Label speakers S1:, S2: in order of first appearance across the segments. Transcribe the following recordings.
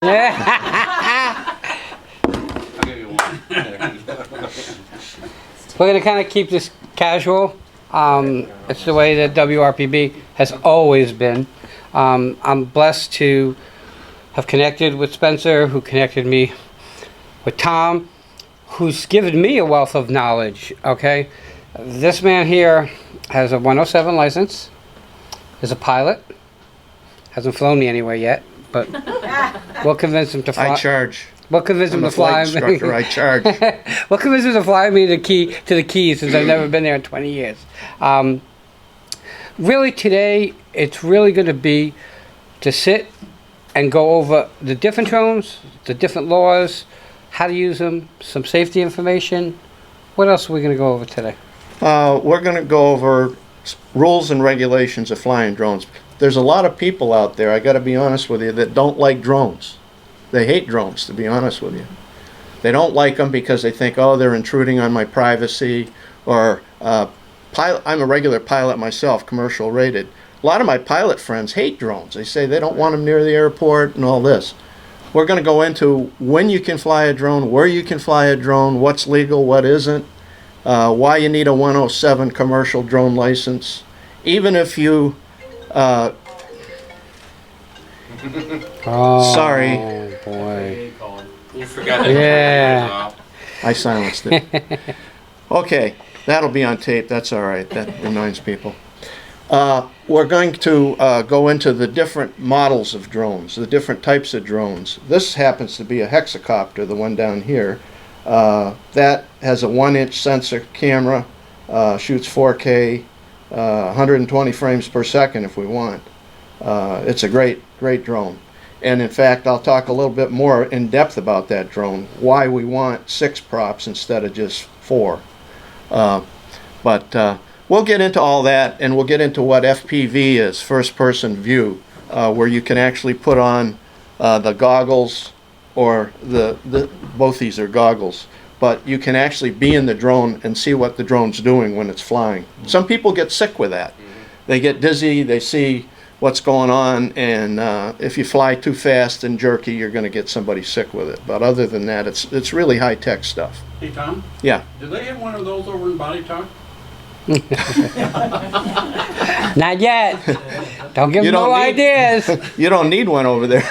S1: I'll give you one. There you go.
S2: We're going to kind of keep this casual. It's the way that WRPB has always been. I'm blessed to have connected with Spencer, who connected me with Tom, who's given me a wealth of knowledge, okay? This man here has a 107 license, is a pilot, hasn't flown me anywhere yet, but we'll convince him to fly.
S3: I charge.
S2: We'll convince him to fly me.
S3: Instructor, I charge.
S2: We'll convince him to fly me to the Keys, since I've never been there in 20 years. Really today, it's really going to be to sit and go over the different drones, the different laws, how to use them, some safety information. What else are we going to go over today?
S3: We're going to go over rules and regulations of flying drones. There's a lot of people out there, I got to be honest with you, that don't like drones. They hate drones, to be honest with you. They don't like them because they think, oh, they're intruding on my privacy, or I'm a regular pilot myself, commercial rated. A lot of my pilot friends hate drones. They say they don't want them near the airport and all this. We're going to go into when you can fly a drone, where you can fly a drone, what's legal, what isn't, why you need a 107 commercial drone license. Even if you... sorry.
S2: Oh, boy.
S1: You forgot to
S2: Yeah.
S3: I silenced it. Okay, that'll be on tape. That's all right. That reminds people. We're going to go into the different models of drones, the different types of drones. This happens to be a Hexacopter, the one down here. That has a 1-inch sensor camera, shoots 4K, 120 frames per second if we want. It's a great drone. And in fact, I'll talk a little bit more in depth about that drone, why we want 6 props instead of just 4. But we'll get into all that, and we'll get into what FPV is, first person view, where you can actually put on the goggles, or both these are goggles, but you can actually be in the drone and see what the drone's doing when it's flying. Some people get sick with that. They get dizzy, they see what's going on, and if you fly too fast and jerky, you're going to get somebody sick with it. But other than that, it's really high-tech stuff.
S4: Hey, Tom?
S3: Yeah.
S4: Do they have one of those over in Body Talk?
S2: Not yet. Don't give them no ideas.
S3: You don't need one over there.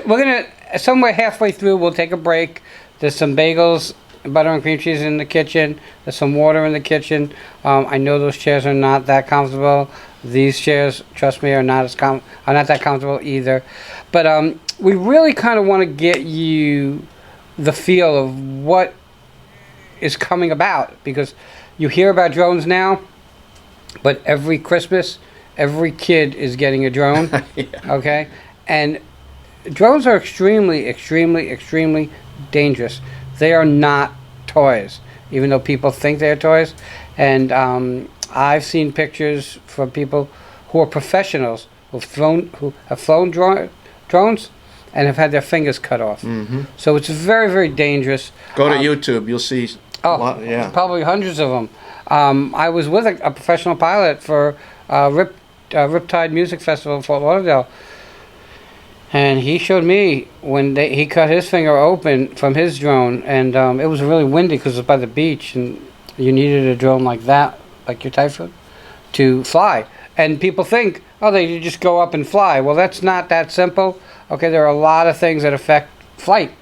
S2: We're going to, somewhere halfway through, we'll take a break. There's some bagels, butter and cream cheese in the kitchen. There's some water in the kitchen. I know those chairs are not that comfortable. These chairs, trust me, are not that comfortable either. But we really kind of want to get you the feel of what is coming about, because you hear about drones now, but every Christmas, every kid is getting a drone.
S3: Yeah.
S2: Okay? And drones are extremely, extremely, extremely dangerous. They are not toys, even though people think they're toys. And I've seen pictures from people who are professionals who have flown drones and have had their fingers cut off. Mm-hmm. So it's very, very dangerous.
S3: Go to YouTube, you'll see.
S2: Yeah, probably hundreds of them. I was with a professional pilot for Riptide Music Festival in Fort Lauderdale, and he showed me when he cut his finger open from his drone, and it was really windy because it was by the beach, and you needed a drone like that, like your Typhoon, to fly. And people think, oh, you just go up and fly. Well, that's not that simple. Okay, there are a lot of things that affect flight.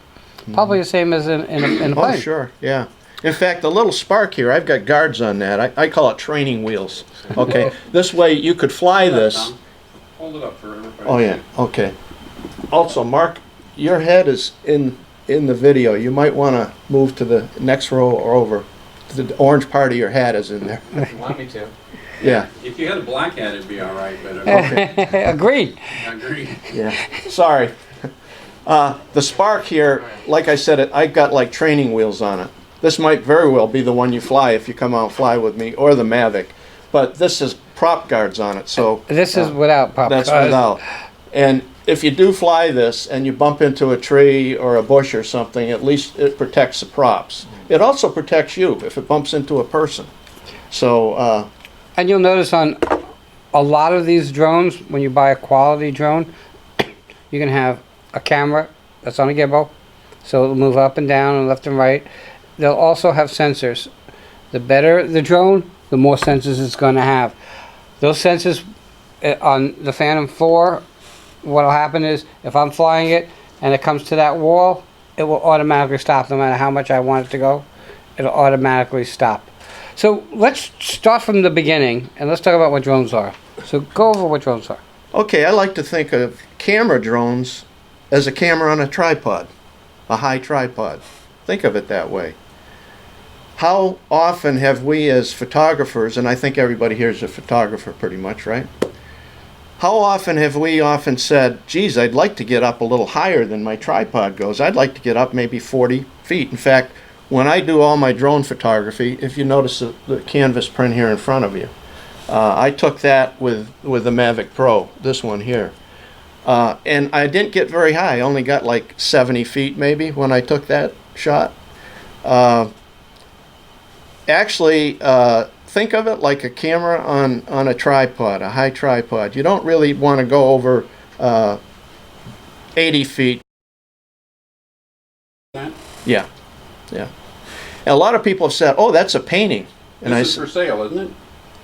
S2: Probably the same as in a plane.
S3: Oh, sure, yeah. In fact, the little Spark here, I've got guards on that. I call it training wheels. Okay, this way you could fly this.
S4: Hold it up for everybody.
S3: Oh, yeah, okay. Also, Mark, your head is in the video. You might want to move to the next row or over. The orange part of your hat is in there.
S1: If you want me to.
S3: Yeah.
S4: If you had a black hat, it'd be all right, but
S3: Okay.
S2: Agreed.
S4: I agree.
S3: Yeah. Sorry. The Spark here, like I said, I've got like training wheels on it. This might very well be the one you fly if you come out and fly with me, or the Mavic. But this is prop guards on it, so...
S2: This is without prop guards.
S3: That's without. And if you do fly this and you bump into a tree or a bush or something, at least it protects the props. It also protects you if it bumps into a person. So...
S2: and you'll notice on a lot of these drones, when you buy a quality drone, you can have a camera that's on a gimbal, so it'll move up and down and left and right. They'll also have sensors. The better the drone, the more sensors it's going to have. Those sensors on the Phantom 4, what'll happen is if I'm flying it and it comes to that wall, it will automatically stop no matter how much I want it to go. It'll automatically stop. So let's start from the beginning and let's talk about what drones are. So go over what drones are.
S3: Okay, I like to think of camera drones as a camera on a tripod, a high tripod. Think of it that way. How often have we as photographers, and I think everybody here is a photographer pretty much, right? How often have we said, geez, I'd like to get up a little higher than my tripod goes. I'd like to get up maybe 40 feet. In fact, when I do all my drone photography, if you notice the canvas print here in front of you, I took that with the Mavic Pro, this one here. And I didn't get very high. I only got like 70 feet maybe when I took that shot. Actually, think of it like a camera on a tripod, a high tripod. You don't really want to go over 80 feet. Yeah, yeah. And a lot of people have said, "Oh, that's a painting." And
S4: This is for sale, isn't it?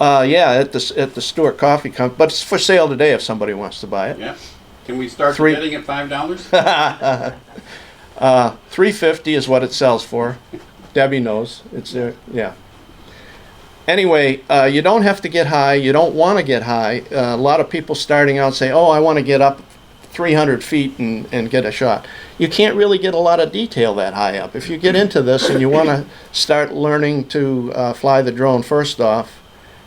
S3: yeah, at the Stewart Coffee Company, but it's for sale today if somebody wants to buy it.
S4: Yeah. Can we start
S3: Three-
S4: bidding at $5?
S3: $350 is what it sells for. Debbie knows. It's yeah. Anyway, you don't have to get high. You don't want to get high. A lot of people starting out say, "Oh, I want to get up 300 feet and get a shot." You can't really get a lot of detail that high up. If you get into this and you want to start learning to fly the drone first off,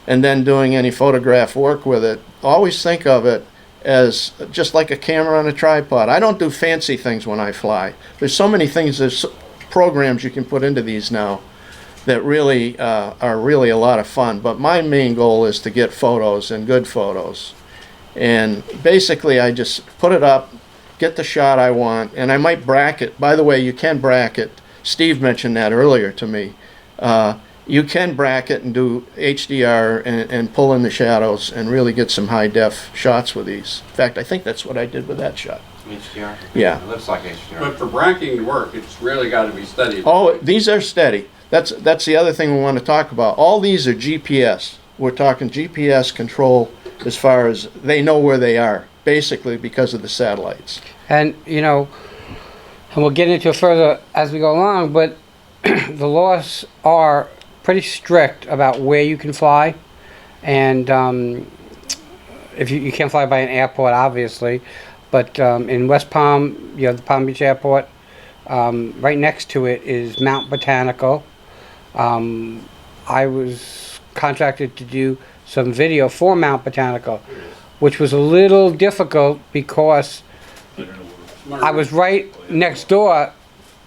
S3: and then doing any photograph work with it, always think of it as just like a camera on a tripod. I don't do fancy things when I fly. There's so many things, there's programs you can put into these now that really are really a lot of fun. But my main goal is to get photos and good photos. And basically I just put it up, get the shot I want, and I might bracket. By the way, you can bracket. Steve mentioned that earlier to me. You can bracket and do HDR and pull in the shadows and really get some high def shots with these. In fact, I think that's what I did with that shot.
S1: HDR?
S3: Yeah.
S1: It looks like HDR.
S4: But for bracketing to work, it's really got to be steady.
S3: Oh, these are steady. That's the other thing we want to talk about. All these are GPS. We're talking GPS control as far as they know where they are, basically because of the satellites.
S2: And, you know, and we'll get into it further as we go along, but the laws are pretty strict about where you can fly. And if you can't fly by an airport, obviously. But in West Palm, you have the Palm Beach Airport. Right next to it is Mount Botanical. I was contracted to do some video for Mount Botanical, which was a little difficult because I was right next door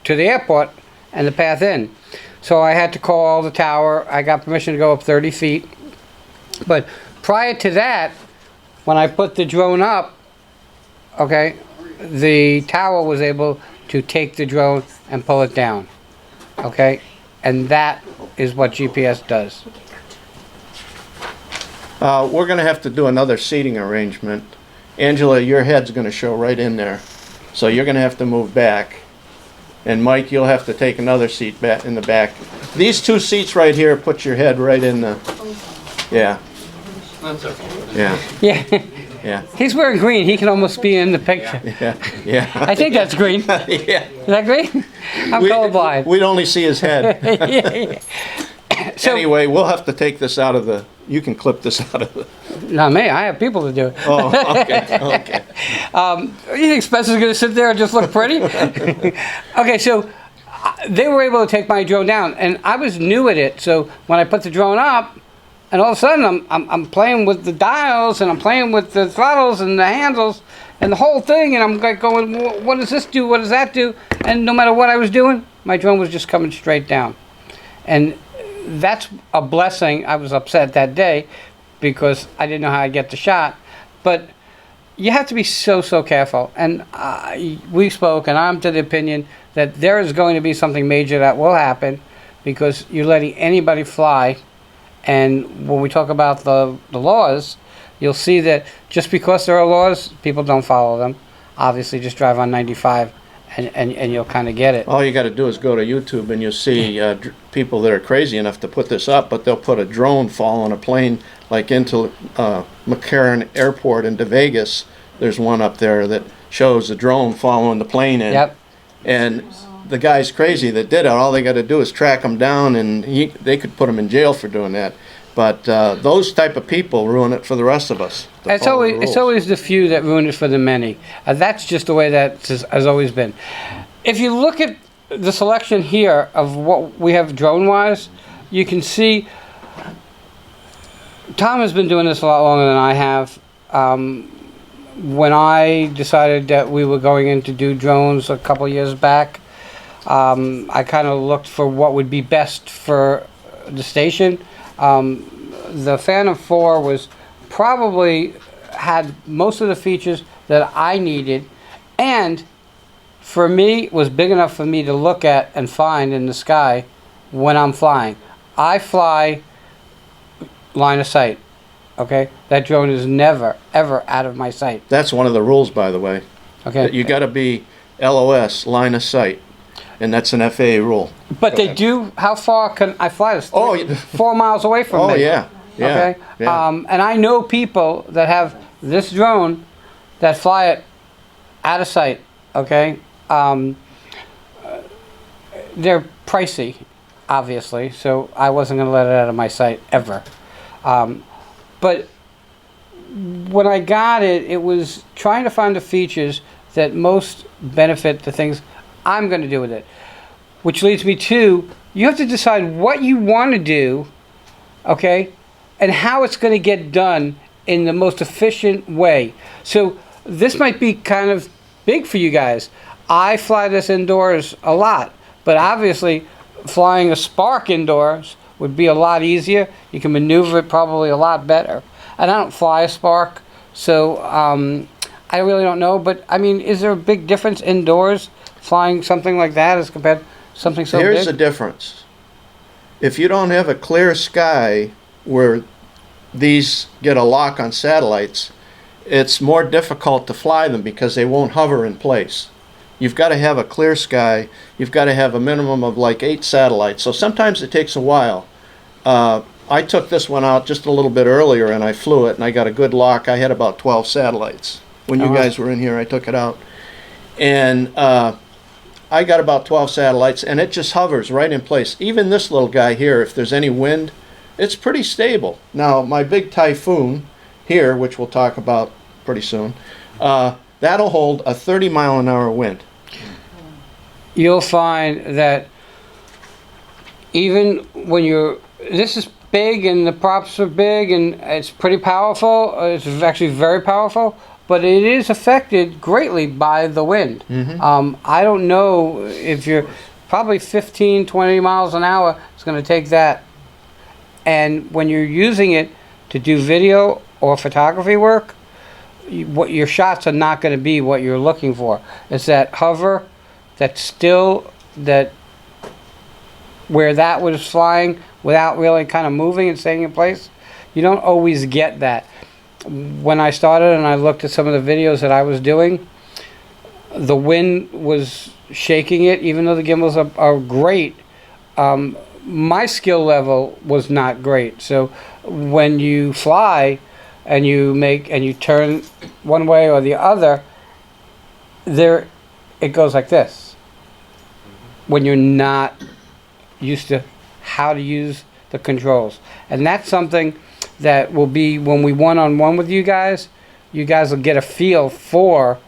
S2: to the airport and the path in. So I had to call the tower. I got permission to go up 30 feet. But prior to that, when I put the drone up, okay, the tower was able to take the drone and pull it down. Okay? And that is what GPS does.
S3: We're going to have to do another seating arrangement. Angela, your head's going to show right in there. So you're going to have to move back. And Mike, you'll have to take another seat back in the back. These two seats right here, put your head right in the... Yeah.
S1: That's okay.
S3: Yeah.
S2: Yeah.
S3: Yeah.
S2: He's wearing green. He can almost be in the picture.
S3: Yeah. Yeah.
S2: I think that's green. Is
S3: Yeah.
S2: that green? I'm colorblind.
S3: We'd only see his head.
S2: So,
S3: Anyway, we'll have to take this out of the... You can clip this out of the...
S2: not me. I have people to do it.
S3: Oh, okay. Okay.
S2: You think Spencer's going to sit there and just look pretty? Okay, so they were able to take my drone down, and I was new at it. So when I put the drone up, and all of a sudden I'm playing with the dials, and I'm playing with the throttles and the handles and the whole thing, and I'm like going, what does this do? What does that do? And no matter what I was doing, my drone was just coming straight down. And that's a blessing. I was upset that day because I didn't know how I'd get the shot. But you have to be so careful. And we spoke, and I'm to the opinion that there is going to be something major that will happen because you're letting anybody fly. And when we talk about the laws, you'll see that just because there are laws, people don't follow them. obviously just drive on 95 and you'll kind of get it.
S3: All you got to do is go to YouTube and you'll see people that are crazy enough to put this up, but they'll put a drone following a plane like into McCarran Airport into Vegas. There's one up there that shows the drone following the plane in.
S2: Yep.
S3: And the guy's crazy that did it. All they got to do is track him down, and they could put him in jail for doing that. But those type of people ruin it for the rest of us.
S2: It's always the few that ruin it for the many. That's just the way that has always been. If you look at the selection here of what we have drone-wise, you can see Tom has been doing this a lot longer than I have. When I decided that we were going in to do drones a couple years back, I kind of looked for what would be best for the station. The Phantom 4 was probably had most of the features that I needed, and for me was big enough for me to look at and find in the sky when I'm flying. I fly line of sight. Okay, that drone is never ever out of my sight.
S3: That's one of the rules, by the way.
S2: Okay,
S3: You got to be LOS, line of sight, and that's an FAA rule.
S2: but they do. How far can I fly this?
S3: Oh,
S2: 4 miles away from me.
S3: Oh yeah, yeah.
S2: Okay,
S3: yeah.
S2: and I know people that have this drone that fly it out of sight. Okay, they're pricey, obviously, so I wasn't going to let it out of my sight ever. But when I got it, it was trying to find the features that most benefit the things I'm going to do with it. Which leads me to, you have to decide what you want to do, okay, and how it's going to get done in the most efficient way. So this might be kind of big for you guys. I fly this indoors a lot, but obviously flying a Spark indoors would be a lot easier. You can maneuver it probably a lot better. And I don't fly a Spark, so I really don't know. But I mean, is there a big difference indoors flying something like that as compared to something so
S3: Here's
S2: big?
S3: the difference. If you don't have a clear sky where these get a lock on satellites, it's more difficult to fly them because they won't hover in place. You've got to have a clear sky. You've got to have a minimum of like 8 satellites. So sometimes it takes a while. I took this one out just a little bit earlier and I flew it and I got a good lock. I had about 12 satellites. When you guys were in here, I took it out. And I got about 12 satellites and it just hovers right in place. Even this little guy here, if there's any wind, it's pretty stable. Now, my big Typhoon here, which we'll talk about pretty soon, that'll hold a 30-mile-an-hour wind.
S2: You'll find that even when this is big and the props are big and it's pretty powerful, it's actually very powerful, but it is affected greatly by the wind. I don't know if you're probably 15, 20 miles an hour, it's going to take that. And when you're using it to do video or photography work, what your shots are not going to be what you're looking for. It's that hover, that still, that where that was flying without really kind of moving and staying in place. You don't always get that. When I started and I looked at some of the videos that I was doing, the wind was shaking it, even though the gimbals are great. My skill level was not great. So when you fly and you turn one way or the other, it goes like this. When you're not used to how to use the controls. And that's something that will be when we one-on-one with you guys will get a feel for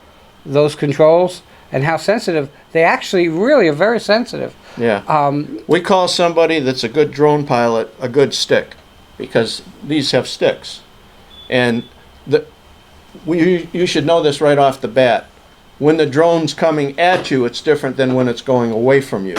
S2: those controls and how sensitive they actually really are. Very sensitive.
S3: Yeah. We call somebody that's a good drone pilot a good stick because these have sticks. And you should know this right off the bat. When the drone's coming at you, it's different than when it's going away from you.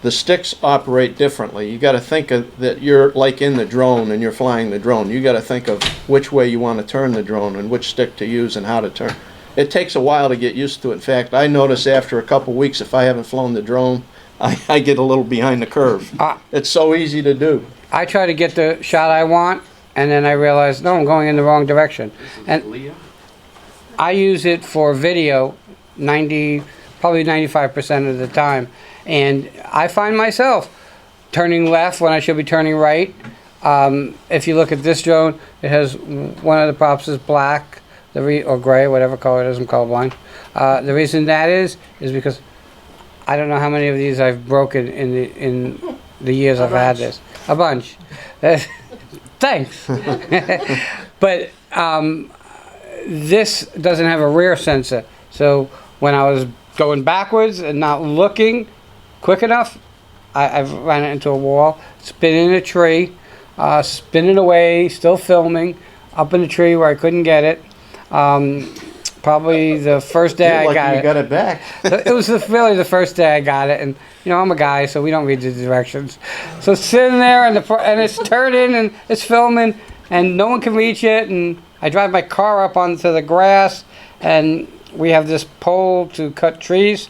S3: The sticks operate differently. You got to think of that you're like in the drone and you're flying the drone. You got to think of which way you want to turn the drone and which stick to use and how to turn. It takes a while to get used to it. In fact, I notice after a couple weeks, if I haven't flown the drone, I get a little behind the curve. It's so easy to do.
S2: I try to get the shot I want, and then I realize, no, I'm going in the wrong direction. And
S1: Leah?
S2: I use it for video 95% of the time. And I find myself turning left when I should be turning right. If you look at this drone, it has one of the props is black, or gray, whatever color it is. I'm colorblind. The reason that is because I don't know how many of these I've broken in the years I've had this. A bunch. Thanks. But this doesn't have a rear sensor, so when I was going backwards and not looking quick enough, I ran it into a wall, spinning a tree, spinning away, still filming, up in the tree where I couldn't get it. Probably the first day
S3: You're
S2: I
S3: lucky
S2: got
S3: you
S2: it.
S3: got it back.
S2: It was really the first day I got it, and you know I'm a guy, so we don't read the directions. So sitting there, and it's turning, and it's filming, and no one can reach it, and I drive my car up onto the grass, and we have this pole to cut trees,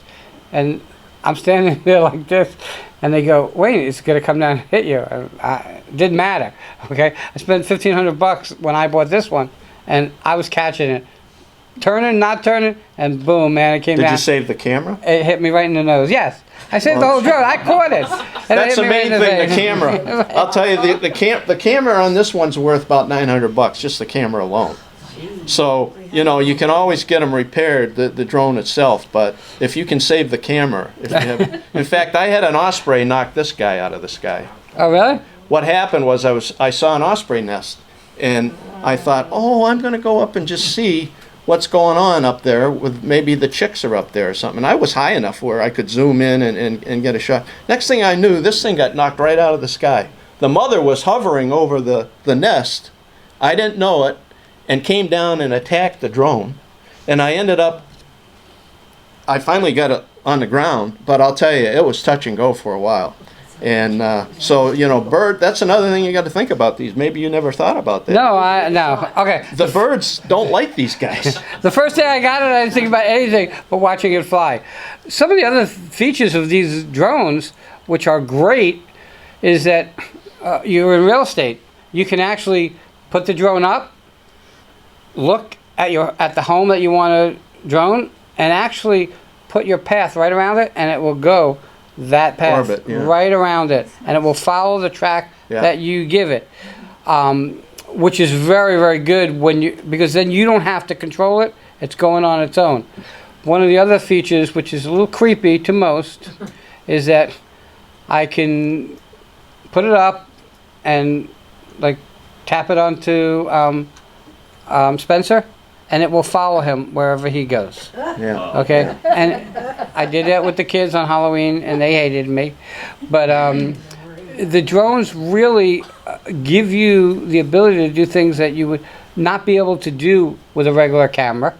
S2: and I'm standing there like this, and they go, "Wait, it's gonna come down and hit you." And it didn't matter. Okay, I spent $1,500 when I bought this one, and I was catching it. Turning, not turning, and boom, man, it came
S3: Did
S2: down.
S3: you save the camera?
S2: It hit me right in the nose. Yes, I saved the whole drone. I caught it. And
S3: That's
S2: it hit
S3: the
S2: me right
S3: main
S2: in
S3: thing, the
S2: face.
S3: camera. I'll tell you, the camera on this one's worth about $900, just the camera alone. So, you know, you can always get them repaired, the drone itself, but if you can save the camera, if you have, in fact, I had an osprey knock this guy out of the sky.
S2: Oh, really?
S3: What happened was I saw an osprey nest, and I thought, oh, I'm going to go up and just see what's going on up there, with maybe the chicks are up there or something. I was high enough where I could zoom in and get a shot. Next thing I knew, this thing got knocked right out of the sky. The mother was hovering over the nest. I didn't know it, and came down and attacked the drone. And I finally got it on the ground, but I'll tell you, it was touch and go for a while. And so, you know, that's another thing you got to think about these. Maybe you never thought about that.
S2: No. Okay.
S3: The birds don't like these guys.
S2: The first day I got it, I didn't think about anything but watching it fly. Some of the other features of these drones, which are great, is that you're in real estate. You can actually put the drone up, look at the home that you want to drone, and actually put your path right around it, and it will go that path
S3: Orbit, yeah.
S2: right around it, and it will follow the track that you give it, which is very, very good because then you don't have to control it. It's going on its own. One of the other features, which is a little creepy to most, is that I can put it up and like tap it onto Spencer, and it will follow him wherever he goes.
S3: Yeah.
S2: Okay, and I did that with the kids on Halloween, and they hated me. But the drones really give you the ability to do things that you would not be able to do with a regular camera.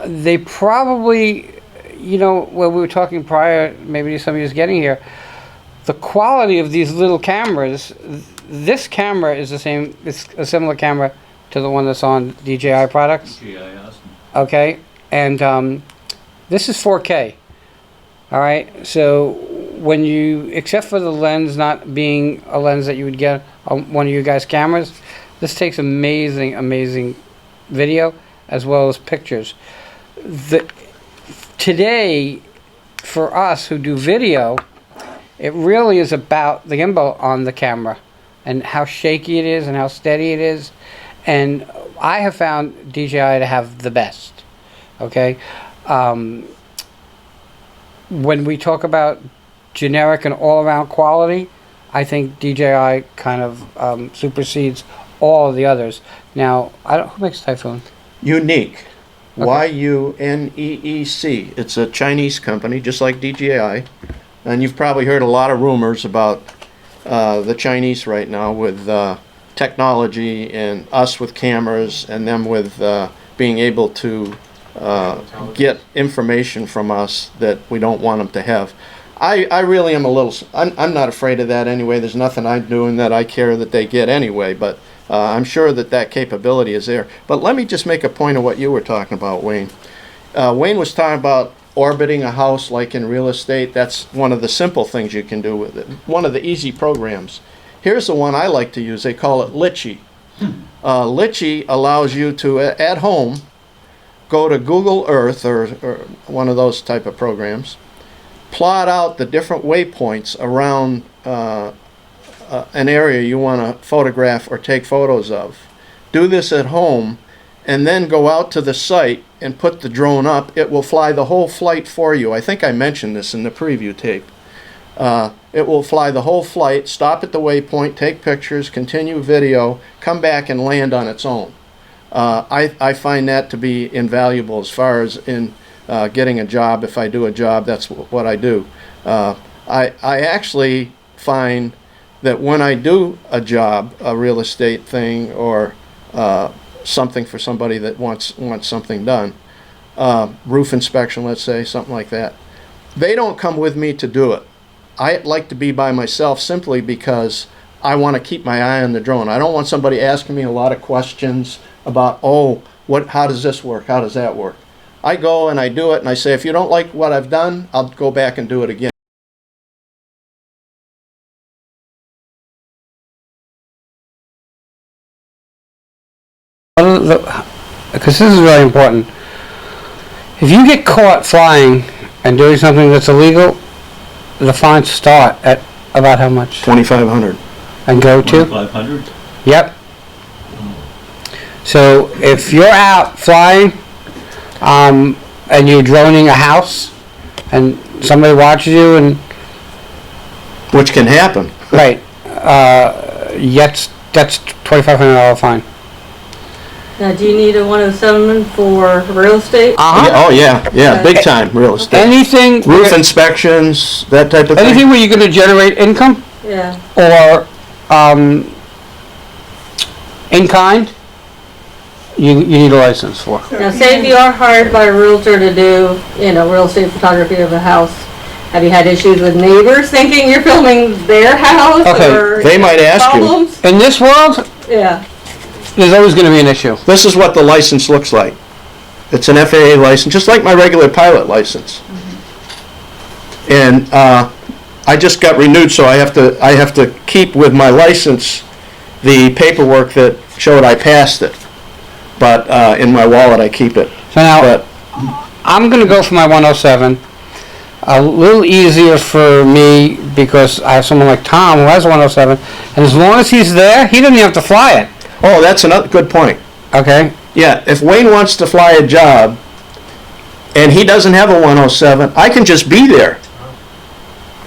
S2: They probably, you know, when we were talking prior, maybe somebody was getting here, the quality of these little cameras, this camera is the same, it's a similar camera to the one that's on DJI products. Okay, and this is 4K. All right, so when you, except for the lens not being a lens that you would get on one of you guys' cameras, this takes amazing video as well as pictures. Today, for us who do video, it really is about the gimbal on the camera and how shaky it is and how steady it is. And I have found DJI to have the best. Okay, when we talk about generic and all-around quality, I think DJI kind of supersedes all of the others. Now, who makes Typhoon?
S3: Yuneec.
S2: Okay.
S3: Yuneec. It's a Chinese company, just like DJI. And you've probably heard a lot of rumors about the Chinese right now with technology and us with cameras and them with being able to get information from us that we don't want them to have. I really am I'm not afraid of that anyway. There's nothing I'm doing that I care that they get anyway, but I'm sure that capability is there. But let me just make a point of what you were talking about, Wayne. Wayne was talking about orbiting a house like in real estate. That's one of the simple things you can do with it. One of the easy programs. Here's the one I like to use. They call it Litchi. Litchi allows you to, at home, go to Google Earth or one of those type of programs, plot out the different waypoints around an area you want to photograph or take photos of. Do this at home, and then go out to the site and put the drone up. It will fly the whole flight for you. I think I mentioned this in the preview tape. It will fly the whole flight, stop at the waypoint, take pictures, continue video, come back and land on its own. I find that to be invaluable as far as in getting a job. If I do a job, that's what I do. I actually find that when I do a job, a real estate thing, or something for somebody that wants something done, roof inspection, let's say, something like that, they don't come with me to do it. I like to be by myself simply because I want to keep my eye on the drone. I don't want somebody asking me a lot of questions about, oh, how does this work? How does that work? I go and I do it, and I say, if you don't like what I've done, I'll go back and do it again.
S2: Because this is really important. If you get caught flying and doing something that's illegal, the fines start at about how much?
S3: $2,500.
S2: And go to?
S5: 500?
S2: Yep. So if you're out flying and you're droning a house and somebody watches you and...
S3: Which can happen.
S2: Right. That's $2,500 fine.
S6: Now, do you need a 107 for real estate?
S2: Uh-huh.
S3: Oh yeah, big time real estate.
S2: Anything...
S3: Roof inspections, that type of thing.
S2: Anything where you're going to generate income
S6: Yeah.
S2: or in kind, you need a license for.
S6: Now, say if you are hired by a realtor to do, real estate photography of a house, have you had issues with neighbors thinking you're filming their house?
S2: Okay,
S6: or,
S3: they might ask you.
S6: problems?
S2: In this world,
S6: Yeah.
S2: there's always going to be an issue.
S3: This is what the license looks like. It's an FAA license, just like my regular pilot license. And I just got renewed, so I have to keep with my license the paperwork that showed I passed it. But in my wallet, I keep it.
S2: So now,
S3: But
S2: I'm going to go for my 107. A little easier for me because I have someone like Tom who has a 107, and as long as he's there, he doesn't even have to fly it.
S3: oh, that's another good point.
S2: Okay?
S3: Yeah, if Wayne wants to fly a job and he doesn't have a 107, I can just be there.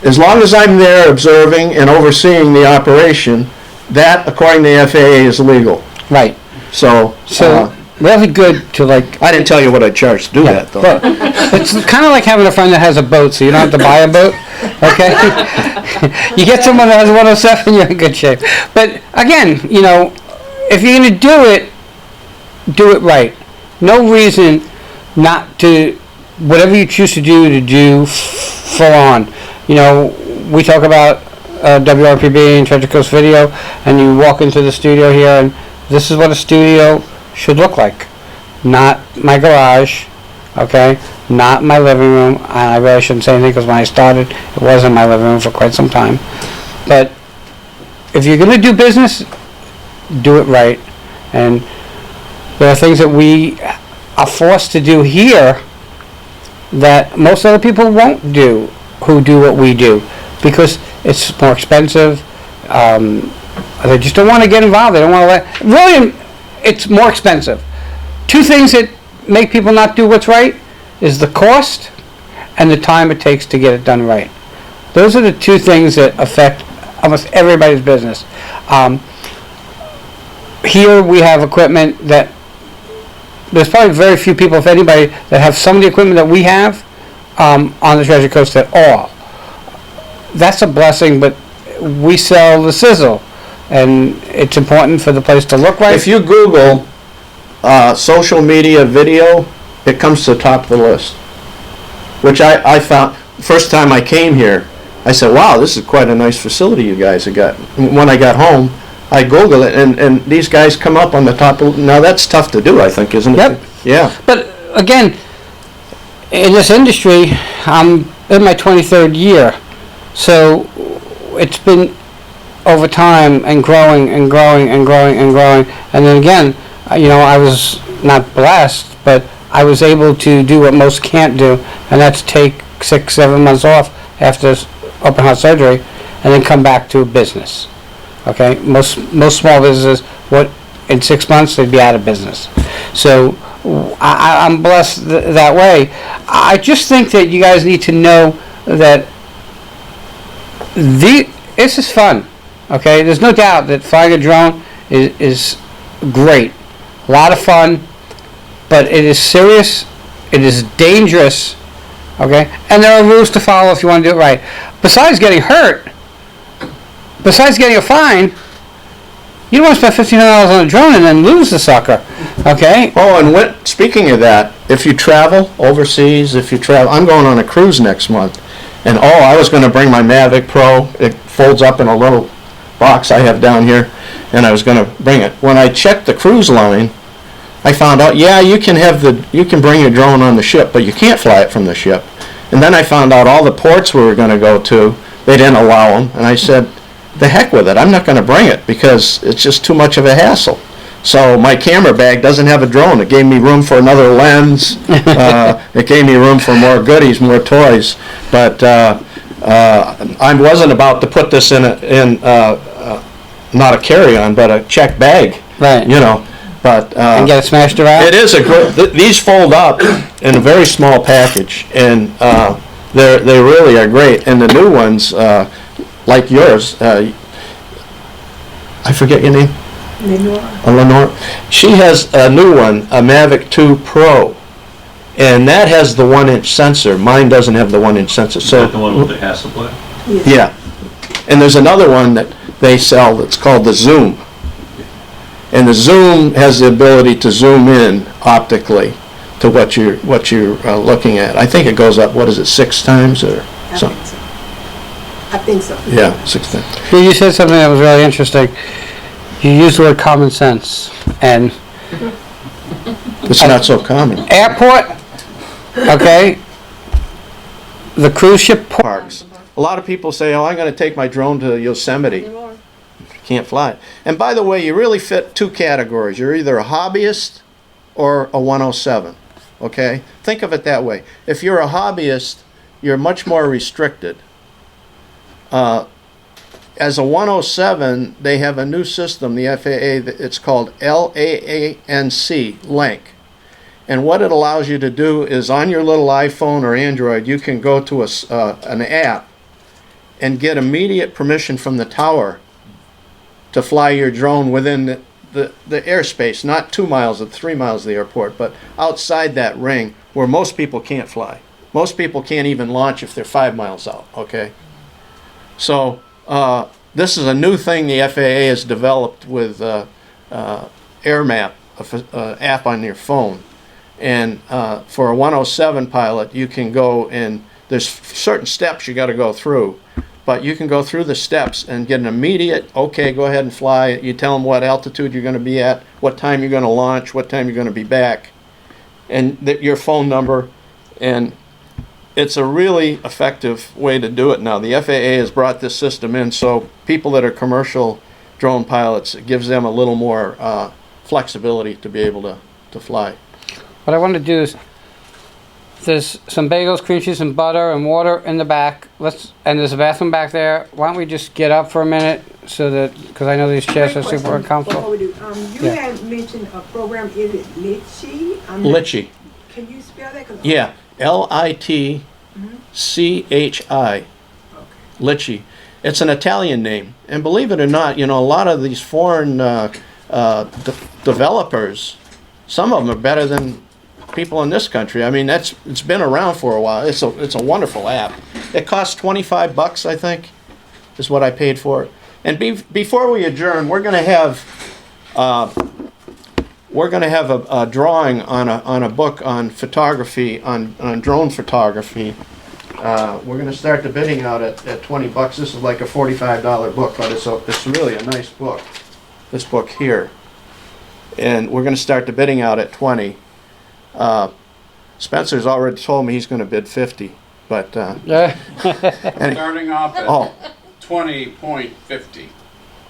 S3: As long as I'm there observing and overseeing the operation, that, according to the FAA, is legal.
S2: Right.
S3: So,
S2: Really good to like...
S3: I didn't tell you what I charged to do
S2: Yeah,
S3: that, though.
S2: but it's kind of like having a friend that has a boat, so you don't have to buy a boat, okay? You get someone that has a 107, you're in good shape. But again, if you're going to do it right. No reason not to, whatever you choose to do full on. We talk about WRPB and Treasure Coast Video, and you walk into the studio here, and this is what a studio should look like. Not my garage, okay? Not my living room. I really shouldn't say anything because when I started, it was in my living room for quite some time. But if you're going to do business, do it right. And there are things that we are forced to do here that most other people won't do who do what we do because it's more expensive. They just don't want to get involved. They don't want to really, it's more expensive. Two things that make people not do what's right is the cost and the time it takes to get it done right. Those are the two things that affect almost everybody's business. Here we have equipment that there's probably very few people, if anybody, that have some of the equipment that we have on the Treasure Coast at all. That's a blessing, but we sell the sizzle, and it's important for the place to look right.
S3: If you Google social media video, it comes to the top of the list. Which I found, first time I came here, I said, wow, this is quite a nice facility you guys have got. When I got home, I Googled it, and these guys come up on the top of, now that's tough to do, I think, isn't it?
S2: Yep.
S3: Yeah.
S2: But again, in this industry, I'm in my 23rd year, so it's been over time and growing and growing and growing and growing. And then again, I was not blessed, but I was able to do what most can't do, and that's take 6-7 months off after open heart surgery, and then come back to business. Okay, most small businesses, what in 6 months they'd be out of business. So I'm blessed that way. I just think that you guys need to know that this is fun. Okay, there's no doubt that flying a drone is great, a lot of fun, but it is serious, it is dangerous, okay, and there are rules to follow if you want to do it right. Besides getting hurt, besides getting a fine, you don't want to spend $1,500 on a drone and then lose the sucker, okay?
S3: Oh, and speaking of that, if you travel overseas, I'm going on a cruise next month, and I was going to bring my Mavic Pro. It folds up in a little box I have down here, and I was going to bring it. When I checked the cruise line, I found out, yeah, you can bring your drone on the ship, but you can't fly it from the ship. And then I found out all the ports we were going to go to, they didn't allow them, and I said, the heck with it, I'm not going to bring it because it's just too much of a hassle. So my camera bag doesn't have a drone. It gave me room for another lens. It gave me room for more goodies, more toys. But I wasn't about to put this in not a carry-on, but a check bag.
S2: Right.
S3: You know, but
S2: And get it smashed around?
S3: it is a good. These fold up in a very small package, and they really are great. And the new ones, like yours, I forget your name. Lenore. She has a new one, a Mavic 2 Pro, and that has the 1-inch sensor. Mine doesn't have the 1-inch sensor.
S1: Is that the one with the Hasselblad?
S3: Yeah, and there's another one that they sell that's called the Zoom, and the Zoom has the ability to zoom in optically to what you're looking at. I think it goes up. What is it, 6 times or something?
S5: I think so.
S3: Yeah, 6 times.
S2: You said something that was really interesting. You used the word common sense, and
S3: It's not so common.
S2: airport, okay, the cruise ship port.
S3: Parks. A lot of people say, "Oh, I'm going to take my drone to Yosemite." Can't fly it. And by the way, you really fit 2 categories. You're either a hobbyist or a 107. Okay? Think of it that way. If you're a hobbyist, you're much more restricted. As a 107, they have a new system, the FAA, it's called LAANC, LANC. And what it allows you to do is on your little iPhone or Android, you can go to an app and get immediate permission from the tower to fly your drone within the airspace, not 2 miles or 3 miles of the airport, but outside that ring where most people can't fly. Most people can't even launch if they're 5 miles out, okay? So this is a new thing the FAA has developed with AirMap, an app on your phone. And for a 107 pilot, you can go and there's certain steps you got to go through, but you can go through the steps and get an immediate, okay, go ahead and fly. You tell them what altitude you're going to be at, what time you're going to launch, what time you're going to be back, and your phone number. And it's a really effective way to do it now. The FAA has brought this system in, so people that are commercial drone pilots, it gives them a little more flexibility to be able to fly.
S2: What I want to do is, there's some bagels, cream cheese, and butter, and water in the back. And there's a bathroom back there. Why don't we just get up for a minute, so that, because I know these chairs are super
S5: Before
S2: uncomfortable.
S5: we do, you
S2: Yeah.
S5: had mentioned a program, is it Litchi?
S3: Litchi.
S5: Can you spell that? 'Cause-
S3: Yeah, Litchi. Litchi. It's an Italian name, and believe it or not, a lot of these foreign developers, some of them are better than people in this country. I mean, it's been around for a while. It's a wonderful app. It costs $25, I think, is what I paid for it. And before we adjourn, we're going to have a drawing on a book on photography, on drone photography. We're going to start the bidding out at $20. This is like a $45 book, but it's really a nice book. This book here, and we're going to start the bidding out at $20. Spencer's already told me he's going to bid $50, but
S2: Yeah.
S3: and,
S4: Starting off at
S3: oh
S4: 20.50.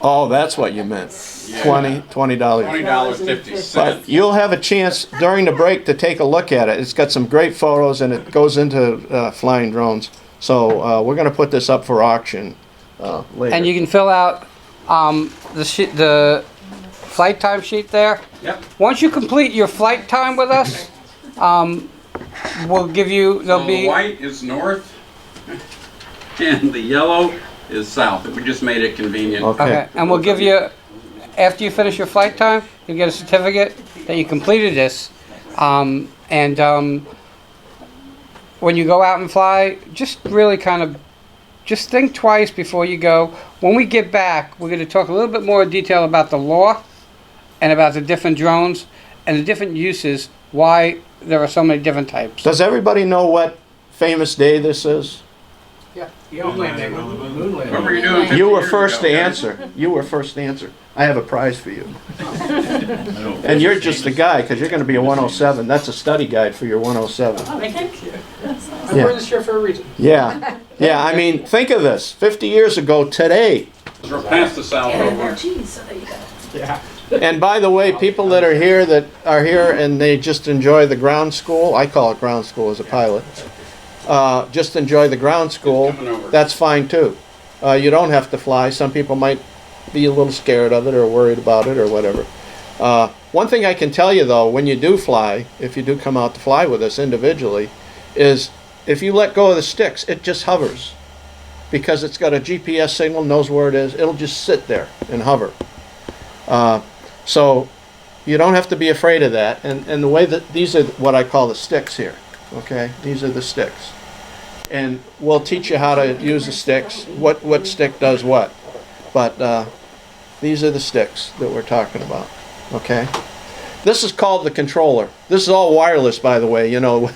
S3: Oh, that's what you meant.
S4: Yeah.
S3: $20.
S4: $20.50.
S3: But you'll have a chance during the break to take a look at it. It's got some great photos and it goes into flying drones. So we're going to put this up for auction later.
S2: And you can fill out the flight time sheet there.
S4: Yep.
S2: Once you complete your flight time with us, we'll give you,
S4: So
S2: there'll
S4: the
S2: be,
S4: white is north and the yellow is south. We just made it convenient.
S2: okay, and we'll give you, after you finish your flight time, you'll get a certificate that you completed this. When you go out and fly, just really kind of, just think twice before you go. When we get back, we're going to talk a little bit more in detail about the law and about the different drones and the different uses, why there are so many different types.
S3: Does everybody know what famous day this is?
S4: What were you doing 50
S3: You were
S4: years
S3: first
S4: ago,
S3: to
S4: guys?
S3: answer. You were first to answer. I have a prize for you. And you're just the guy, because you're going to be a 107. That's a study guide for your 107.
S7: I'm wearing this shirt for a reason.
S3: Yeah. Yeah, I mean, think of this. 50 years ago today.
S4: We're past the south over.
S7: Yeah.
S3: And by the way, people that are here and they just enjoy the ground school, I call it ground school as a pilot, just enjoy the ground school,
S4: Coming over.
S3: that's fine too. You don't have to fly. Some people might be a little scared of it or worried about it or whatever. One thing I can tell you though, when you do fly, if you do come out to fly with us individually, is if you let go of the sticks, it just hovers. Because it's got a GPS signal, knows where it is, it'll just sit there and hover. So you don't have to be afraid of that. And the way that, these are what I call the sticks here, okay? These are the sticks. And we'll teach you how to use the sticks, what stick does what. But these are the sticks that we're talking about, okay? This is called the controller. This is all wireless, by the way. You know,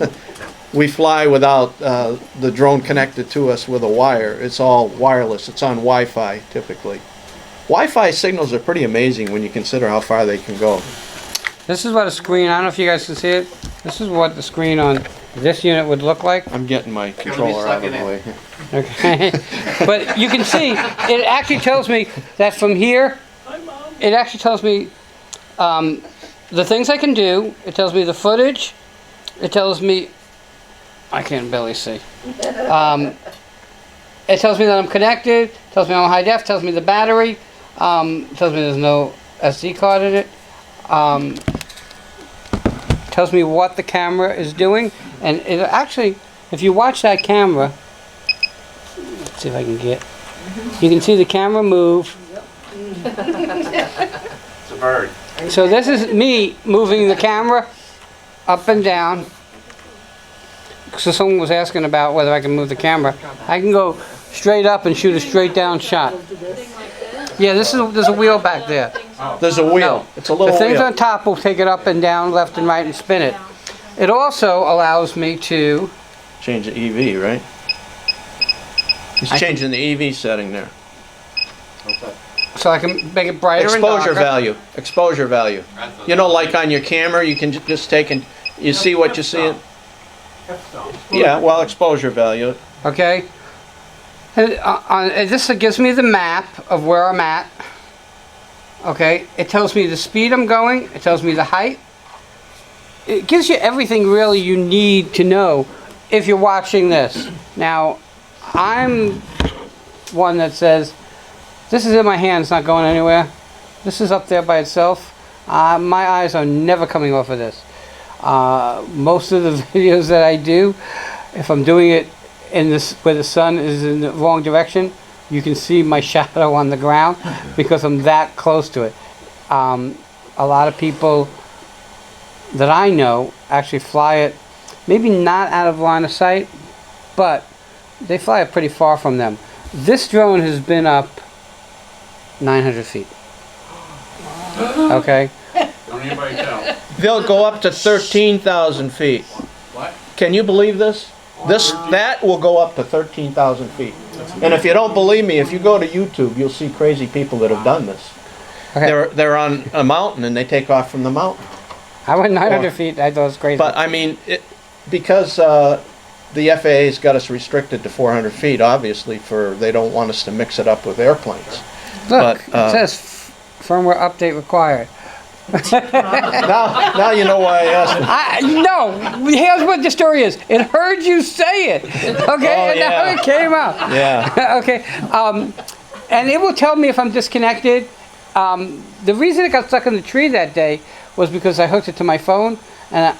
S3: we fly without the drone connected to us with a wire. It's all wireless. It's on Wi-Fi, typically. Wi-Fi signals are pretty amazing when you consider how far they can go.
S2: This is what a screen, I don't know if you guys can see it, this is what the screen on this unit would look like.
S3: I'm getting my controller out of the way.
S2: Okay. But you can see, it actually tells me that from here, it actually tells me the things I can do. It tells me the footage. It tells me, I can barely see. It tells me that I'm connected. Tells me I'm high def. Tells me the battery. Tells me there's no SD card in it. Tells me what the camera is doing. And it actually, if you watch that camera, let's see if I can get, you can see the camera move.
S1: It's a bird.
S2: So this is me moving the camera up and down. So someone was asking about whether I can move the camera. I can go straight up and shoot a straight down shot. Yeah, there's a wheel back there.
S3: There's a wheel.
S2: No.
S3: It's a
S2: The
S3: little
S2: things
S3: wheel.
S2: on top will take it up and down, left and right, and spin it. It also allows me to,
S3: Change the EV, right? He's changing the EV setting there.
S2: so I can make it brighter and
S3: Exposure
S2: darker.
S3: value. Exposure value. You know, like on your camera, you can just take and you see what you see. Yeah, well, exposure value.
S2: Okay. And this gives me the map of where I'm at. Okay. It tells me the speed I'm going. It tells me the height. It gives you everything really you need to know if you're watching this. Now, I'm one that says, this is in my hand, it's not going anywhere. This is up there by itself. My eyes are never coming off of this. Most of the videos that I do, if I'm doing it in this where the sun is in the wrong direction, you can see my shadow on the ground because I'm that close to it. A lot of people that I know actually fly it, maybe not out of line of sight, but they fly it pretty far from them. This drone has been up 900 feet. Okay?
S4: Don't anybody tell.
S3: They'll go up to 13,000 feet.
S4: What?
S3: Can you believe this? That will go up to 13,000 feet. And if you don't believe me, if you go to YouTube, you'll see crazy people that have done this.
S2: Okay.
S3: They're on a mountain and they take off from the mountain.
S2: I went 900 feet, I thought it was crazy.
S3: But I mean, because the FAA's got us restricted to 400 feet, obviously, they don't want us to mix it up with airplanes.
S2: Look,
S3: But,
S2: it says firmware update required.
S3: now you know why I asked him.
S2: No, here's what the story is. It heard you say it, okay,
S3: Oh,
S2: and now
S3: yeah.
S2: it came out.
S3: Yeah.
S2: Okay, and it will tell me if I'm disconnected. The reason it got stuck in the tree that day was because I hooked it to my phone, and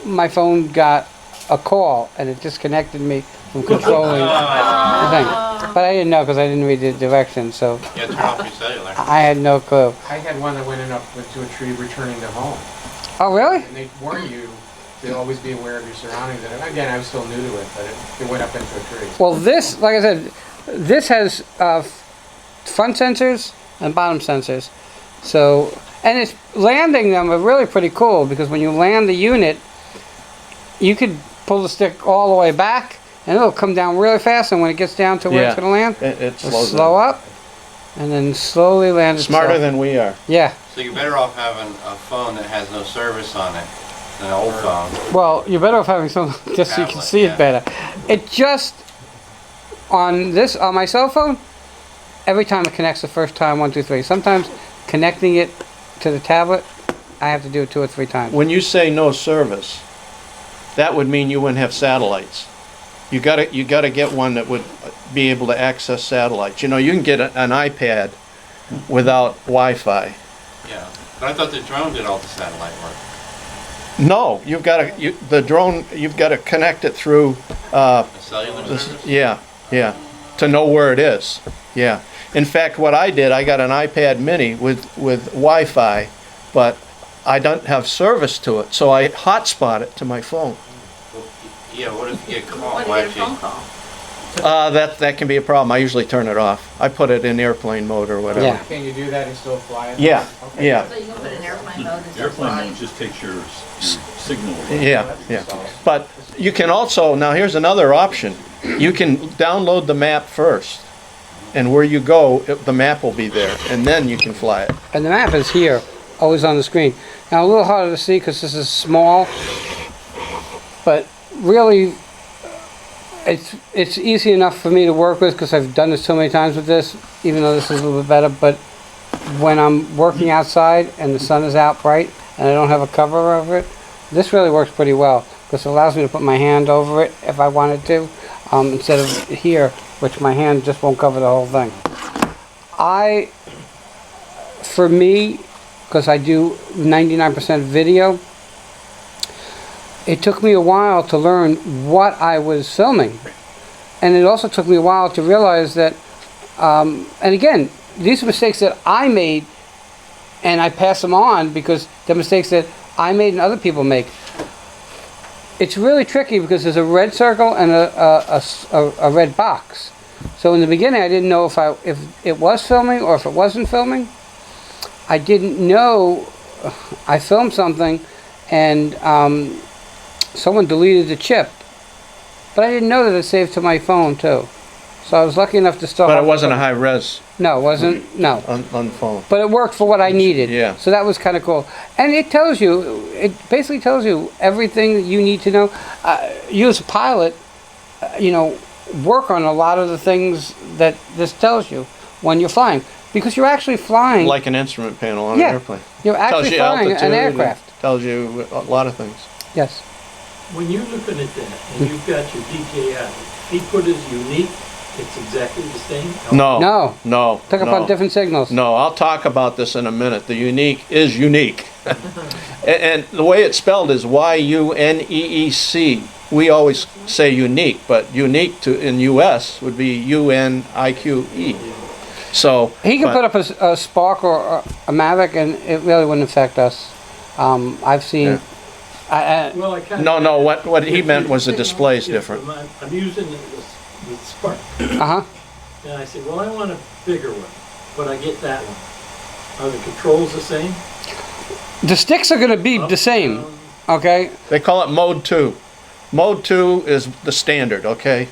S2: my phone got a call, and it disconnected me from controlling the thing. But I didn't know because I didn't read the directions, so
S1: Yeah, turn off your cellular.
S2: I had no clue.
S7: I had one that went into a tree returning to home.
S2: Oh, really?
S7: And they warn you to always be aware of your surroundings. And again, I was still new to it, but it went up into a tree.
S2: Well, this, like I said, this has front sensors and bottom sensors. So, and it's landing them are really pretty cool because when you land the unit, you could pull the stick all the way back and it'll come down really fast. And when it gets down to where it's
S3: Yeah.
S2: going to land,
S3: It
S2: it'll
S3: slows
S2: slow
S3: down.
S2: up and then slowly land itself.
S3: Smarter than we are.
S2: Yeah.
S1: So you're better off having a phone that has no service on it than an old phone.
S2: Well, you're better off having something just so you can
S1: Tablet,
S2: see
S1: yeah.
S2: it better. It just on my cell phone, every time it connects the first time, 1, 2, 3. Sometimes connecting it to the tablet, I have to do it 2 or 3 times.
S3: When you say no service, that would mean you wouldn't have satellites. You gotta get one that would be able to access satellites. You know, you can get an iPad without Wi-Fi.
S1: Yeah. But I thought the drone did all the satellite work.
S3: No, you've got to connect it through.
S1: The cellular service?
S3: Yeah, to know where it is. Yeah. In fact, what I did, I got an iPad Mini with Wi-Fi, but I don't have service to it, so I hotspot it to my phone.
S1: Yeah, what if you get caught?
S6: When do
S1: Why
S6: you get a phone call?
S3: That can be a problem. I usually turn it off. I put it in airplane mode or whatever.
S2: Yeah.
S7: Can you do that and still fly it?
S3: Yeah,
S7: Okay.
S3: yeah,
S6: So you can put it in airplane mode and still
S8: Airplane
S6: fly.
S8: mode just takes your signal.
S3: yeah, yeah. But you can also, now here's another option. You can download the map first, and where you go, the map will be there, and then you can fly it.
S2: And the map is here, always on the screen. Now a little harder to see because this is small, but really it's easy enough for me to work with because I've done this so many times with this, even though this is a little bit better. But when I'm working outside and the sun is out bright and I don't have a cover over it, this really works pretty well because it allows me to put my hand over it if I wanted to, instead of here, which my hand just won't cover the whole thing. For me, because I do 99% video, it took me a while to learn what I was filming. And it also took me a while to realize that, and again, these are mistakes that I made and I pass them on because they're mistakes that I made and other people make. It's really tricky because there's a red circle and a red box. So in the beginning I didn't know if it was filming or if it wasn't filming. I didn't know I filmed something and someone deleted the chip, but I didn't know that it saved to my phone too. So I was lucky enough to still.
S3: But
S2: have
S3: it wasn't a high res
S2: No, it wasn't. No.
S3: on the phone.
S2: But it worked for what I needed.
S3: Yeah.
S2: So that was kind of cool. And it tells you, it basically tells you everything that you need to know. You as a pilot, work on a lot of the things that this tells you when you're flying. Because you're actually flying.
S3: Like an instrument panel on
S2: Yeah.
S3: an airplane.
S2: You're actually
S3: Tells you
S2: flying
S3: altitude,
S2: an aircraft.
S3: Tells you a lot of things.
S2: Yes.
S8: When you're looking at that and you've got your DJI, he put his Yuneec, it's exactly the same?
S3: No.
S2: No.
S3: No.
S2: Took up on different signals.
S3: No, I'll talk about this in a minute. The Yuneec is unique. and the way it's spelled is Y-U-N-E-E-C. We always say unique, but unique in U.S. would be U-N-I-Q-E. So
S2: He could
S3: but-
S2: put up a Spark or a Mavic and it really wouldn't affect us. I've seen...
S8: Well, I kind of.
S3: No, what he meant was the display's different.
S8: I'm using the Spark.
S2: Uh-huh.
S8: And I said, well, I want a bigger one, but I get that one. Are the controls the same?
S2: The sticks are going to be
S8: Up,
S2: the same,
S8: down?
S2: okay?
S3: They call it Mode 2. Mode 2 is the standard, okay?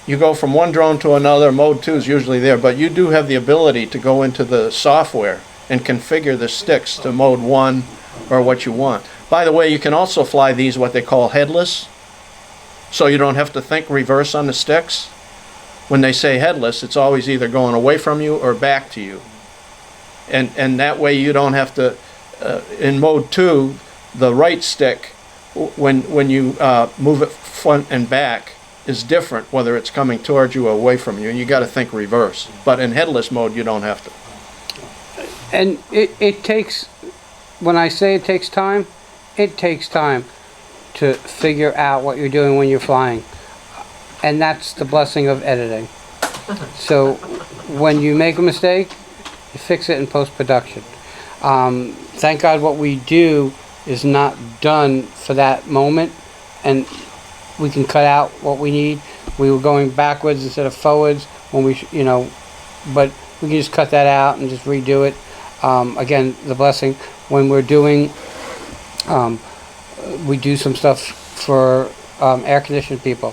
S3: You go from one drone to another, Mode 2 is usually there, but you do have the ability to go into the software and configure the sticks to Mode 1 or what you want. By the way, you can also fly these what they call headless, so you don't have to think reverse on the sticks. when they say headless, it's always either going away from you or back to you. And that way you don't have to, in mode 2, the right stick, when you move it front and back, is different whether it's coming towards you or away from you. You got to think reverse. But in headless mode, you don't have to.
S2: And it takes, when I say it takes time to figure out what you're doing when you're flying. And that's the blessing of editing. So when you make a mistake, you fix it in post-production. Thank God what we do is not done for that moment, and we can cut out what we need. We were going backwards instead of forwards when we, but we can just cut that out and just redo it. Again, the blessing when we're doing, we do some stuff for air conditioned people.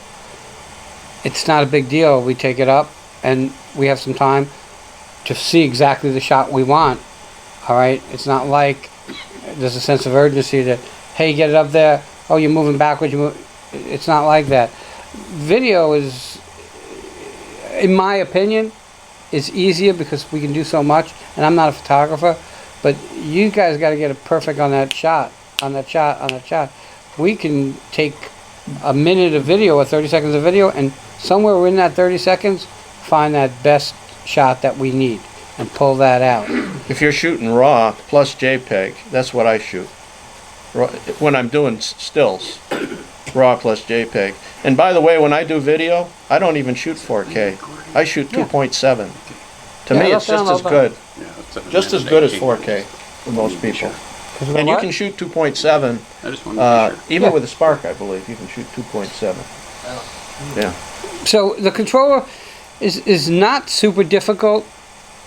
S2: It's not a big deal. We take it up and we have some time to see exactly the shot we want. All right, it's not like there's a sense of urgency that, hey, get it up there. Oh, you're moving backwards. It's not like that. Video is, in my opinion, is easier because we can do so much. And I'm not a photographer, but you guys got to get it perfect on that shot, on that shot. We can take a minute of video or 30 seconds of video, and somewhere within that 30 seconds, find that best shot that we need and pull that out.
S3: If you're shooting RAW plus JPEG, that's what I shoot. When I'm doing stills, RAW plus JPEG. And by the way, when I do video, I don't even shoot 4K. I shoot 2.7. To me, it's just as good. Just as good as 4K for most people. And you can shoot 2.7,
S4: I just wanted to be sure.
S3: even with a Spark, I believe. You can shoot 2.7. Yeah.
S2: So the controller is not super difficult.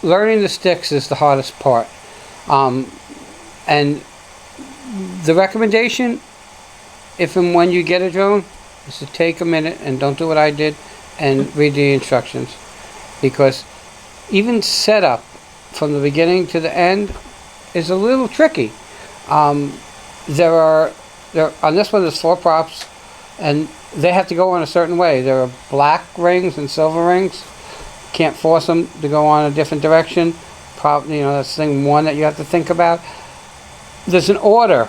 S2: Learning the sticks is the hardest part. And the recommendation, if and when you get a drone, is to take a minute and don't do what I did and read the instructions. Because even setup from the beginning to the end is a little tricky. On this one there's 4 props and they have to go in a certain way. There are black rings and silver rings. Can't force them to go on a different direction. That's thing one that you have to think about. There's an order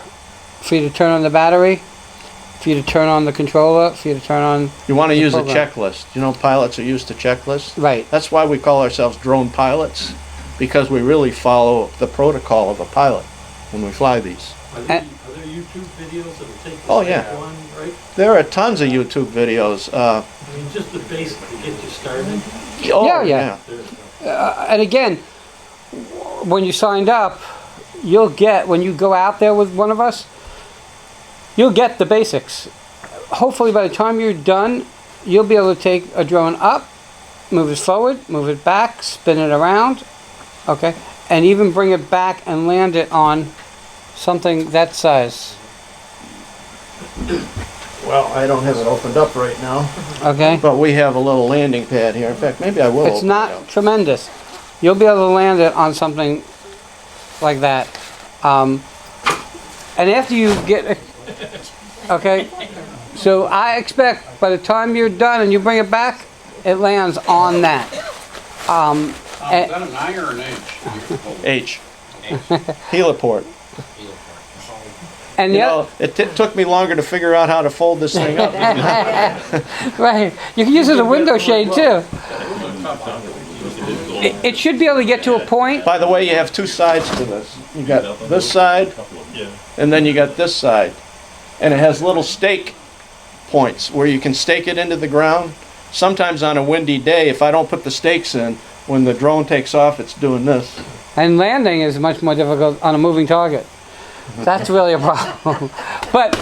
S2: for you to turn on the battery, for you to turn on the controller, for you to turn on.
S3: You want to use
S2: program.
S3: a checklist. You know, pilots are used to checklists.
S2: Right.
S3: That's why we call ourselves drone pilots, because we really follow the protocol of a pilot when we fly these.
S8: Are there YouTube videos that'll take this
S3: Oh, yeah.
S8: step one, right?
S3: There are tons of YouTube videos.
S8: I mean, just the basic to get you started.
S2: Yeah. And again, when you signed up, you'll get, when you go out there with one of us, you'll get the basics. Hopefully by the time you're done, you'll be able to take a drone up, move it forward, move it back, spin it around, okay? And even bring it back and land it on something that size.
S3: Well, I don't have it opened up right now,
S2: Okay?
S3: but we have a little landing pad here. In fact, maybe I will
S2: It's
S3: open
S2: not
S3: it up.
S2: tremendous. You'll be able to land it on something like that. And after you get, okay, so I expect by the time you're done and you bring it back, it lands on that.
S4: Is that an I or an H?
S3: H. Heliport.
S2: And
S3: You
S2: the
S3: know, it took me longer to figure out how to fold this thing up.
S2: right, you can use it as a window shade too. It should be able to get to a point.
S3: By the way, you have 2 sides to this. You got this side, and then you got this side. And it has little stake points where you can stake it into the ground. Sometimes on a windy day, if I don't put the stakes in, when the drone takes off, it's doing this.
S2: And landing is much more difficult on a moving target. That's really a problem. But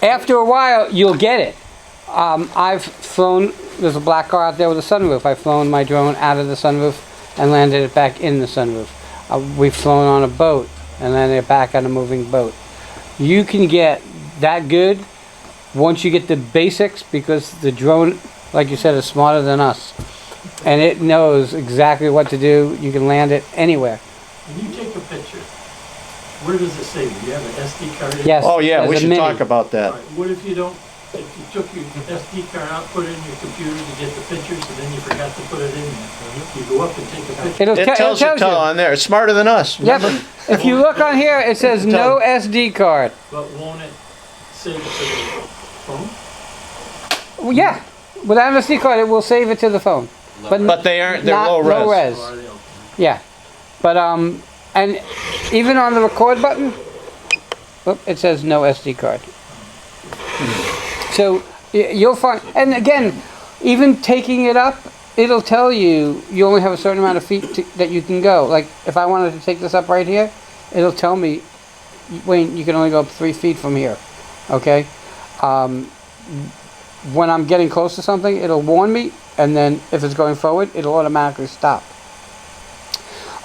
S2: after a while, you'll get it. I've flown, there's a black car out there with a sunroof. I've flown my drone out of the sunroof and landed it back in the sunroof. We've flown on a boat and landed it back on a moving boat. You can get that good once you get the basics, because the drone, like you said, is smarter than us. And it knows exactly what to do. You can land it anywhere.
S8: When you take a picture, where does it say? Do you have an SD card?
S2: Yes.
S3: Oh yeah,
S2: there's
S3: we
S2: a
S3: should
S2: mini.
S3: talk about
S8: All
S3: that.
S8: right, what if you don't if you took your SD card out, put it in your computer to get the pictures, and then you forgot to put it in there. You go up and take a picture.
S3: It tells you on there. It's smarter than us.
S2: Yep.
S3: Remember?
S2: If you look on here, it says no SD card.
S8: But won't it save it to the phone?
S2: Well, yeah. Without an SD card, it will save it to the phone.
S3: But they aren't. They're
S2: not
S3: low res.
S2: res.
S8: Or are they okay?
S2: Yeah. But and even on the record button, it says no SD card. So you'll find, and again, even taking it up, it'll tell you you only have a certain amount of feet that you can go. Like if I wanted to take this up right here, it'll tell me, Wayne, you can only go up 3 feet from here. Okay. When I'm getting close to something, it'll warn me, and then if it's going forward, it'll automatically stop.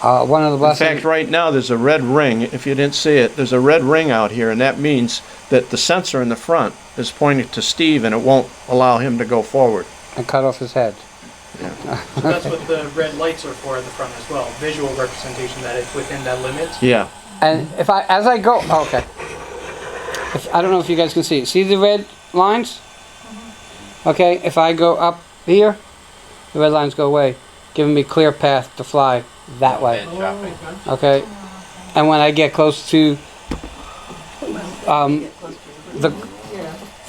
S2: One of the
S3: In
S2: blessings.
S3: fact, right now there's a red ring. If you didn't see it, there's a red ring out here, and that means that the sensor in the front is pointing to Steve, and it won't allow him to go forward.
S2: And cut off his head.
S9: So that's what the red lights are for at the front as well. Visual representation that it's within that limit.
S3: Yeah.
S2: And if as I go, okay. I don't know if you guys can see. See the red lines? Okay, if I go up here, the red lines go away, giving me clear path to fly that way. Okay, and when I get close to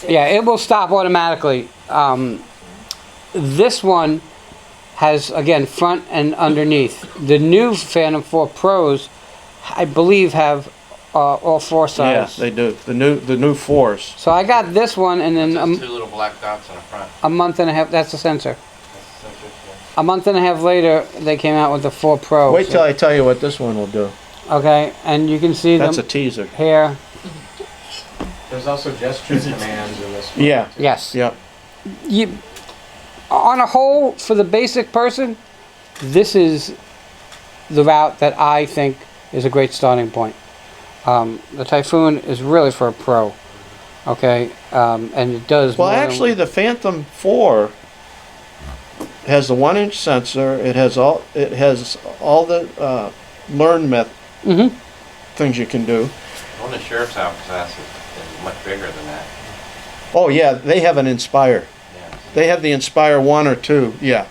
S2: it will stop automatically. This one has, again, front and underneath. The new Phantom 4 Pros, I believe, have all 4 sides.
S3: Yes, they do. The new 4s.
S2: So I got this one, and then
S1: Just 2 little black dots on the front.
S2: a month and a half. That's the sensor.
S1: That's the sensor, yeah.
S2: A month and a half later, they came out with the 4 Pro.
S3: Wait till I tell you what this one will do.
S2: Okay, and you can see
S3: That's a
S2: them
S3: teaser.
S2: here.
S7: There's also gesture commands in this one.
S3: Yeah.
S7: too.
S2: Yes.
S3: Yeah.
S2: You, on a whole, for the basic person, this is the route that I think is a great starting point. The Typhoon is really for a pro. Okay, and it does.
S3: Well,
S2: more than-
S3: actually, the Phantom 4 has the 1-inch sensor. It has all the learn things you can do.
S1: The one the sheriff's office has is much bigger than that.
S3: Oh yeah, they have an Inspire.
S1: Yeah.
S3: They have the Inspire 1 or 2. Yeah,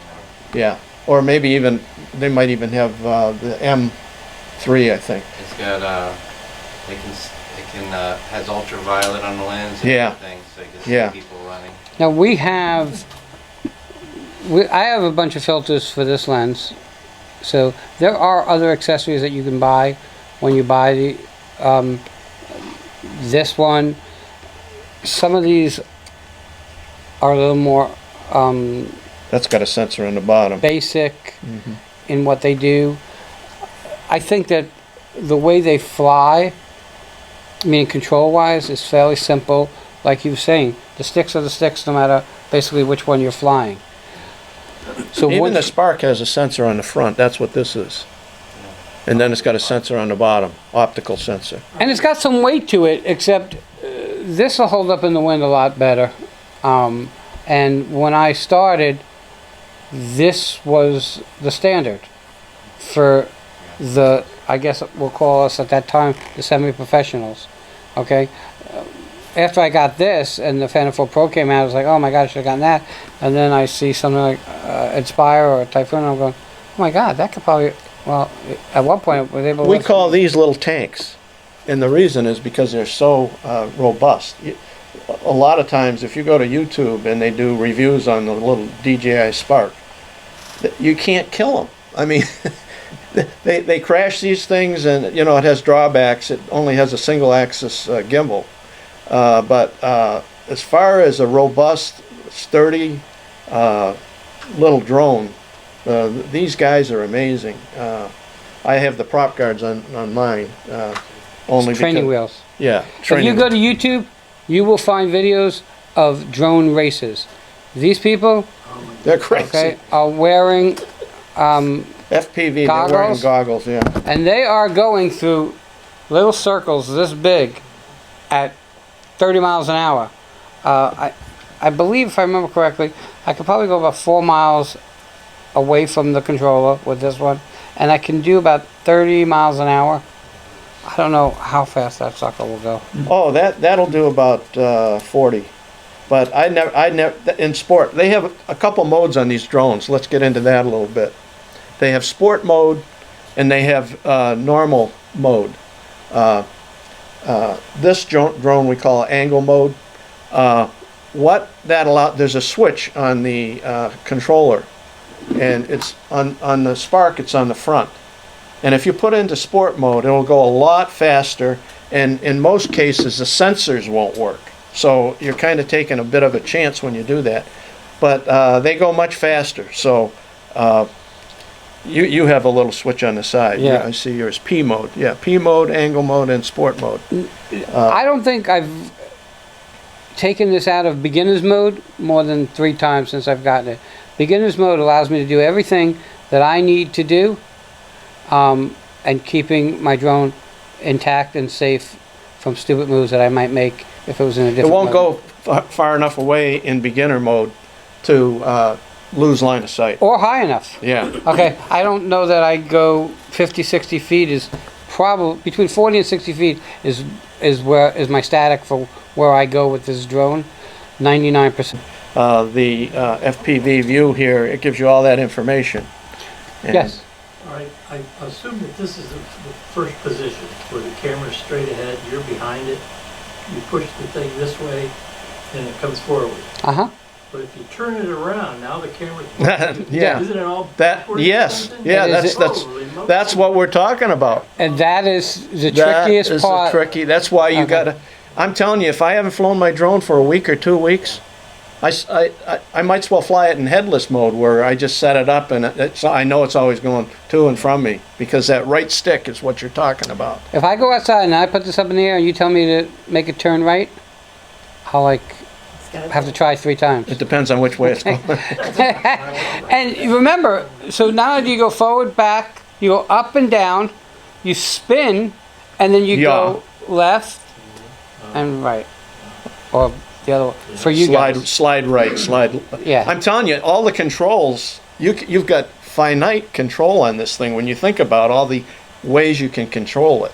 S3: yeah, or maybe even they might even have the M3, I think.
S1: It's got has ultraviolet on the lens and
S3: Yeah.
S1: everything, so you can
S3: Yeah.
S1: see people running.
S2: Now I have a bunch of filters for this lens, so there are other accessories that you can buy when you buy the this one. Some of these are a little more
S3: That's got a sensor on the bottom.
S2: basic in what they do. I think that the way they fly, meaning control-wise, is fairly simple. Like you were saying, the sticks are the sticks no matter basically which one you're flying. So
S3: Even
S2: once-
S3: the Spark has a sensor on the front. That's what this is. And then it's got a sensor on the bottom, optical sensor.
S2: and it's got some weight to it, except this will hold up in the wind a lot better. And when I started, this was the standard for the, I guess we'll call us at that time, the semi-professionals. Okay? After I got this and the Phantom 4 Pro came out, I was like, oh my god, I should have gotten that. And then I see something like Inspire or Typhoon, and I'm going, oh my god, that could probably, well, at one point, I was able to...
S3: We call these little tanks. And the reason is because they're so robust. A lot of times, if you go to YouTube and they do reviews on the little DJI Spark, you can't kill them. I mean, they crash these things, and you know it has drawbacks. It only has a single-axis gimbal, but as far as a robust, sturdy little drone, these guys are amazing. I have the prop guards on mine. Only
S2: training
S3: because,
S2: wheels.
S3: Yeah,
S2: If
S3: training.
S2: you go to YouTube, you will find videos of drone races. These people,
S3: They're crazy.
S2: okay, are wearing,
S3: FPV, they're wearing
S2: Goggles?
S3: goggles, yeah.
S2: and they are going through little circles this big at 30 miles an hour. I believe, if I remember correctly, I could probably go about 4 miles away from the controller with this one, and I can do about 30 miles an hour. I don't know how fast that sucker will go.
S3: Oh, that'll do about 40. But I never, in sport, they have a couple modes on these drones. Let's get into that a little bit. They have sport mode and they have normal mode. This drone we call angle mode. What that allows, there's a switch on the controller, and it's on the Spark, it's on the front. And if you put it into sport mode, it'll go a lot faster, and in most cases the sensors won't work. So you're kind of taking a bit of a chance when you do that. But they go much faster, so you have a little switch on the side.
S2: Yeah.
S3: I see yours, P mode. Yeah, P mode, angle mode, and sport mode.
S2: I don't think I've taken this out of beginner's mode more than 3 times since I've gotten it. Beginner's mode allows me to do everything that I need to do, and keeping my drone intact and safe from stupid moves that I might make if it was in a different
S3: It won't
S2: mode.
S3: go far enough away in beginner mode to lose line of sight.
S2: Or high enough.
S3: Yeah.
S2: Okay, I don't know that I go 50, 60 feet is probably, between 40 and 60 feet is my static for where I go with this drone, 99%.
S3: The FPV view here, it gives you all that information. And
S2: Yes.
S8: All right, I assume that this is the first position where the camera's straight ahead, you're behind it, you push the thing this way, and it comes forward.
S2: Uh-huh.
S8: But if you turn it around, now the camera's
S3: Yeah.
S8: Isn't it all
S3: That,
S8: backwards or
S3: yes,
S8: something?
S3: yeah,
S2: It is-
S3: that's what we're talking about.
S2: And that is the
S3: That
S2: trickiest
S3: is
S2: part.
S3: tricky. That's why you
S2: Okay.
S3: gotta. I'm telling you, if I haven't flown my drone for a week or 2 weeks, I might as well fly it in headless mode, where I just set it up and I know it's always going to and from me, because that right stick is what you're talking about.
S2: If I go outside and I put this up in the air and you tell me to make it turn right, I'll have to try 3 times.
S3: It depends on which way it's going.
S2: And remember, so not only do you go forward, back, you go up and down, you spin, and then you go left and right. Or the other one. For you guys.
S3: Slide right, slide.
S2: Yeah.
S3: I'm telling you, all the controls, you've got finite control on this thing when you think about all the ways you can control it.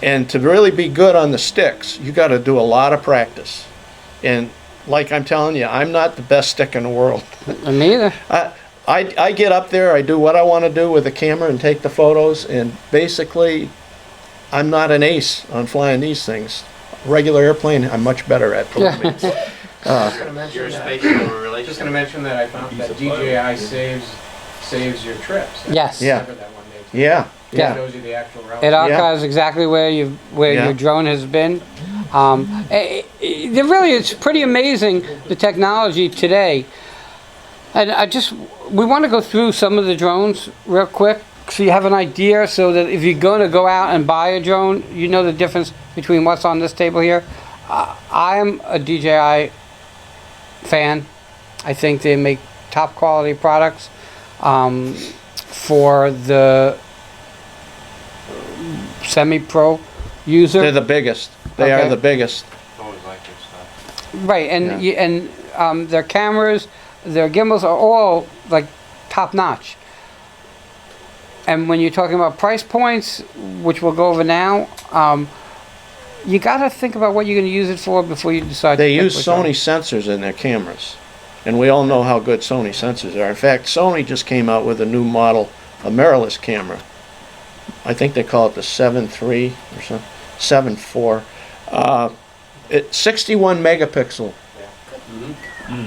S3: And to really be good on the sticks, you got to do a lot of practice. And like I'm telling you, I'm not the best stick in the world.
S2: Me either.
S3: I get up there, I do what I want to do with the camera and take the photos, and basically, I'm not an ace on flying these things. Regular airplane, I'm much better at, believe me.
S7: Just gonna mention
S1: Your
S7: that.
S1: spatial
S7: Just
S1: relationship.
S7: gonna mention that I found that DJI saves your trips.
S2: Yes.
S3: Yeah.
S7: Discovered that one day too.
S3: Yeah,
S7: It
S3: yeah.
S7: shows you the actual route.
S2: It archives exactly where
S3: Yeah.
S2: your drone has been. It's pretty amazing, the technology today. And we want to go through some of the drones real quick, so you have an idea, so that if you're going to go out and buy a drone, you know the difference between what's on this table here. I am a DJI fan. I think they make top quality products. For the semi-pro user.
S3: They're the biggest. They
S2: Okay.
S3: are the biggest.
S1: Always like your stuff.
S2: Right, and their cameras, their gimbals are all like top notch. And when you're talking about price points, which we'll go over now, you got to think about what you're going to use it for before you decide.
S3: They
S2: to pick
S3: use
S2: which
S3: Sony
S2: one.
S3: sensors in their cameras, and we all know how good Sony sensors are. In fact, Sony just came out with a new model, a mirrorless camera. I think they call it the 7.3 or something, 7.4. It's 61 megapixel.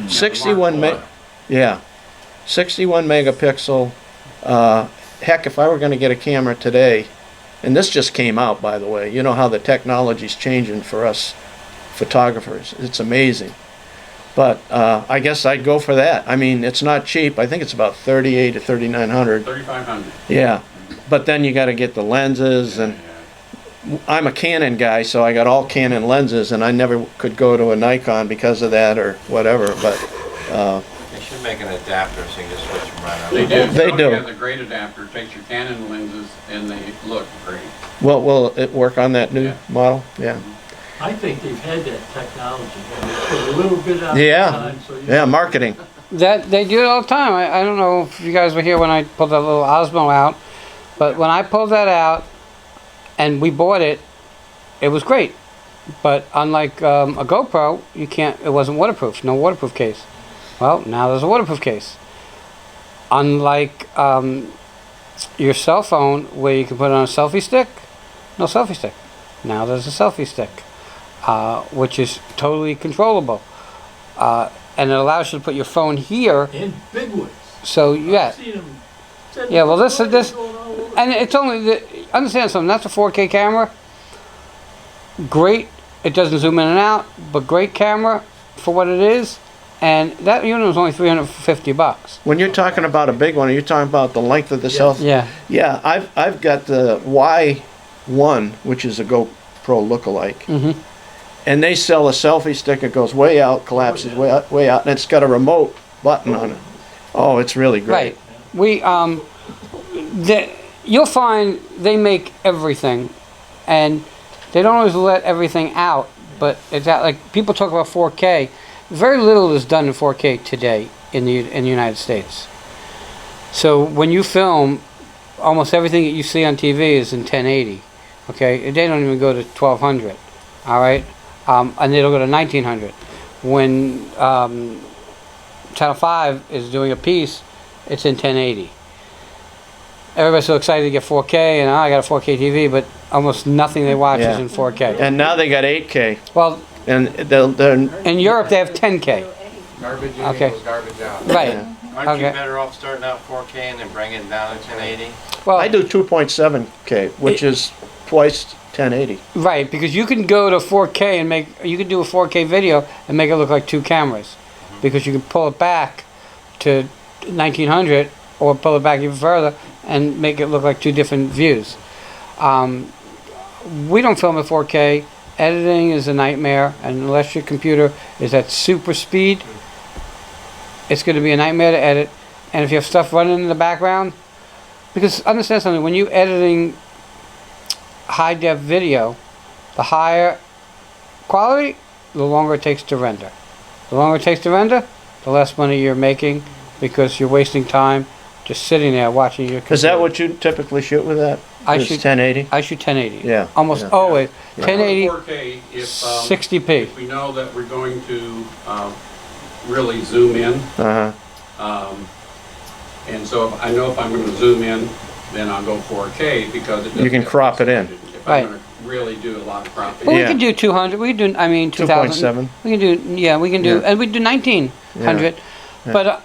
S3: 61 yeah, 61 megapixel. Heck, if I were going to get a camera today, and this just came out, by the way, you know how the technology's changing for us photographers. It's amazing. But I guess I'd go for that. I mean, it's not cheap. I think it's about $3,800 to $3,900.
S4: 3,500.
S3: Yeah, but then you got to get the lenses, and I'm a Canon guy, so I got all Canon lenses, and I never could go to a Nikon because of that or whatever. But
S1: They should make an adapter so you can just switch them right on.
S4: They do.
S3: They
S4: Sony
S3: do.
S4: has a great adapter, takes your Canon lenses, and they look great.
S3: will it work on that new
S4: Yeah.
S3: model? Yeah.
S8: I think they've had that technology, and they put a little bit out
S3: Yeah.
S8: of time, so you
S3: Yeah, marketing.
S2: That they do it all the time. I don't know if you guys were here when I pulled that little Osmo out, but when I pulled that out and we bought it, it was great. But unlike a GoPro, you can't. It wasn't waterproof. No waterproof case. Well, now there's a waterproof case. Unlike your cell phone, where you can put it on a selfie stick, no selfie stick. Now there's a selfie stick, which is totally controllable, and it allows you to put your phone here.
S8: In big ones.
S2: So yeah,
S8: I've seen 'em sitting
S2: yeah. Well, this,
S8: going all over.
S2: and it's only understand something. That's a 4K camera. Great. It doesn't zoom in and out, but great camera for what it is. And that unit was only $350.
S3: When you're talking about a big one, are you talking about the length of the cell?
S2: Yeah.
S3: Yeah, I've got the Y1, which is a GoPro lookalike,
S2: Mm-hmm.
S3: and they sell a selfie stick that goes way out, collapses way out, and it's got a remote button on it. Oh, it's really great.
S2: Right. We you'll find they make everything, and they don't always let everything out. But it's out, like people talk about 4K. Very little is done in 4K today in the United States. So when you film, almost everything that you see on TV is in 1080. Okay, they don't even go to 1200. All right, and they don't go to 1900. When Channel 5 is doing a piece, it's in 1080. Everybody's so excited to get 4K, and I got a 4K TV, but almost nothing they watch is in 4K.
S3: And now they got 8K,
S2: Well,
S3: and they're
S2: in Europe they have 10K.
S7: Garbage in
S2: Okay.
S7: equals garbage out.
S2: Right.
S3: Yeah.
S1: Aren't
S2: Okay.
S1: you better off starting out 4K and then bringing it down to 1080?
S2: Well,
S3: I do 2.7K, which is twice 1080.
S2: right, because you can go to 4K and you can do a 4K video and make it look like two cameras, because you can pull it back to 1900 or pull it back even further and make it look like two different views. We don't film at 4K. Editing is a nightmare, and unless your computer is at super speed, it's going to be a nightmare to edit. And if you have stuff running in the background, because understand something, when you're editing high def video, the higher quality, the longer it takes to render. The longer it takes to render, the less money you're making, because you're wasting time just sitting there watching your computer.
S3: Is that what you typically shoot with that?
S2: I
S3: It's
S2: shoot
S3: 1080?
S2: I shoot 1080.
S3: Yeah,
S2: Almost
S3: yeah.
S2: always.
S3: Yeah.
S2: 1080,
S4: 4K, if
S2: 60p.
S4: if we know that we're going to really zoom in,
S3: Uh-huh.
S4: and so if I know if I'm going to zoom in, then I'll go 4K because it
S3: You can
S4: doesn't
S3: crop it in.
S4: If
S2: Right.
S4: I'm going to really do a lot of cropping.
S2: Well, we
S3: Yeah.
S2: can do 200. We can do, I mean, 2000.
S3: 2.7.
S2: We can do, yeah, we can do,
S3: Yeah.
S2: and we do 1900.
S3: Yeah.
S2: But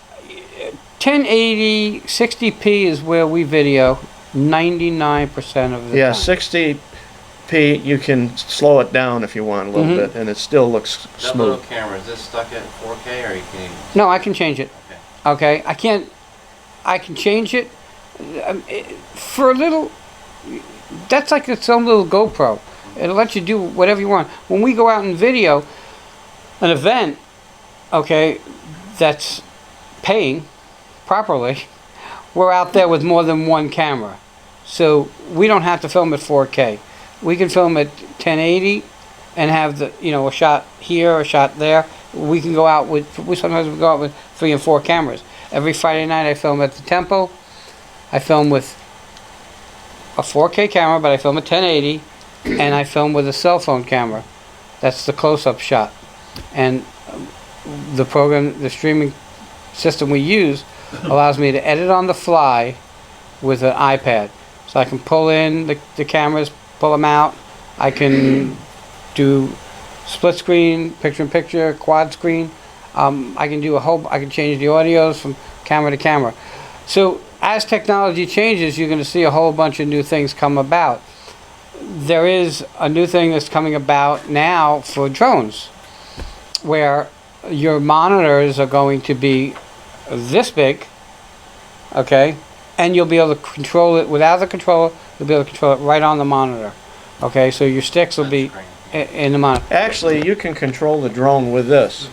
S2: 1080, 60p is where we video 99% of the
S3: Yeah,
S2: time.
S3: 60p, you can slow it down if you want a little
S2: Mhm.
S3: bit, and it still looks
S1: That little
S3: smooth.
S1: camera, is this stuck at 4K or you can?
S2: No, I can change it.
S1: Okay.
S2: Okay, I can change it for a little. That's like its own little GoPro. It'll let you do whatever you want. When we go out and video an event, okay, that's paying properly, we're out there with more than one camera. So we don't have to film at 4K. We can film at 1080 and have a shot here, a shot there. We can go out sometimes we go out with 3 and 4 cameras. Every Friday night I film at the Temple. I film with a 4K camera, but I film at 1080, and I film with a cell phone camera. That's the close-up shot. And the program, the streaming system we use, allows me to edit on the fly with an iPad. So I can pull in the cameras, pull them out. I can do split screen, picture-in-picture, quad screen. I can change the audios from camera to camera. So as technology changes, you're going to see a whole bunch of new things come about. There is a new thing that's coming about now for drones, where your monitors are going to be this big, okay, and you'll be able to control it without the controller. You'll be able to control it right on the monitor, okay. So your sticks will be in the monitor.
S3: Actually, you can control the drone with this.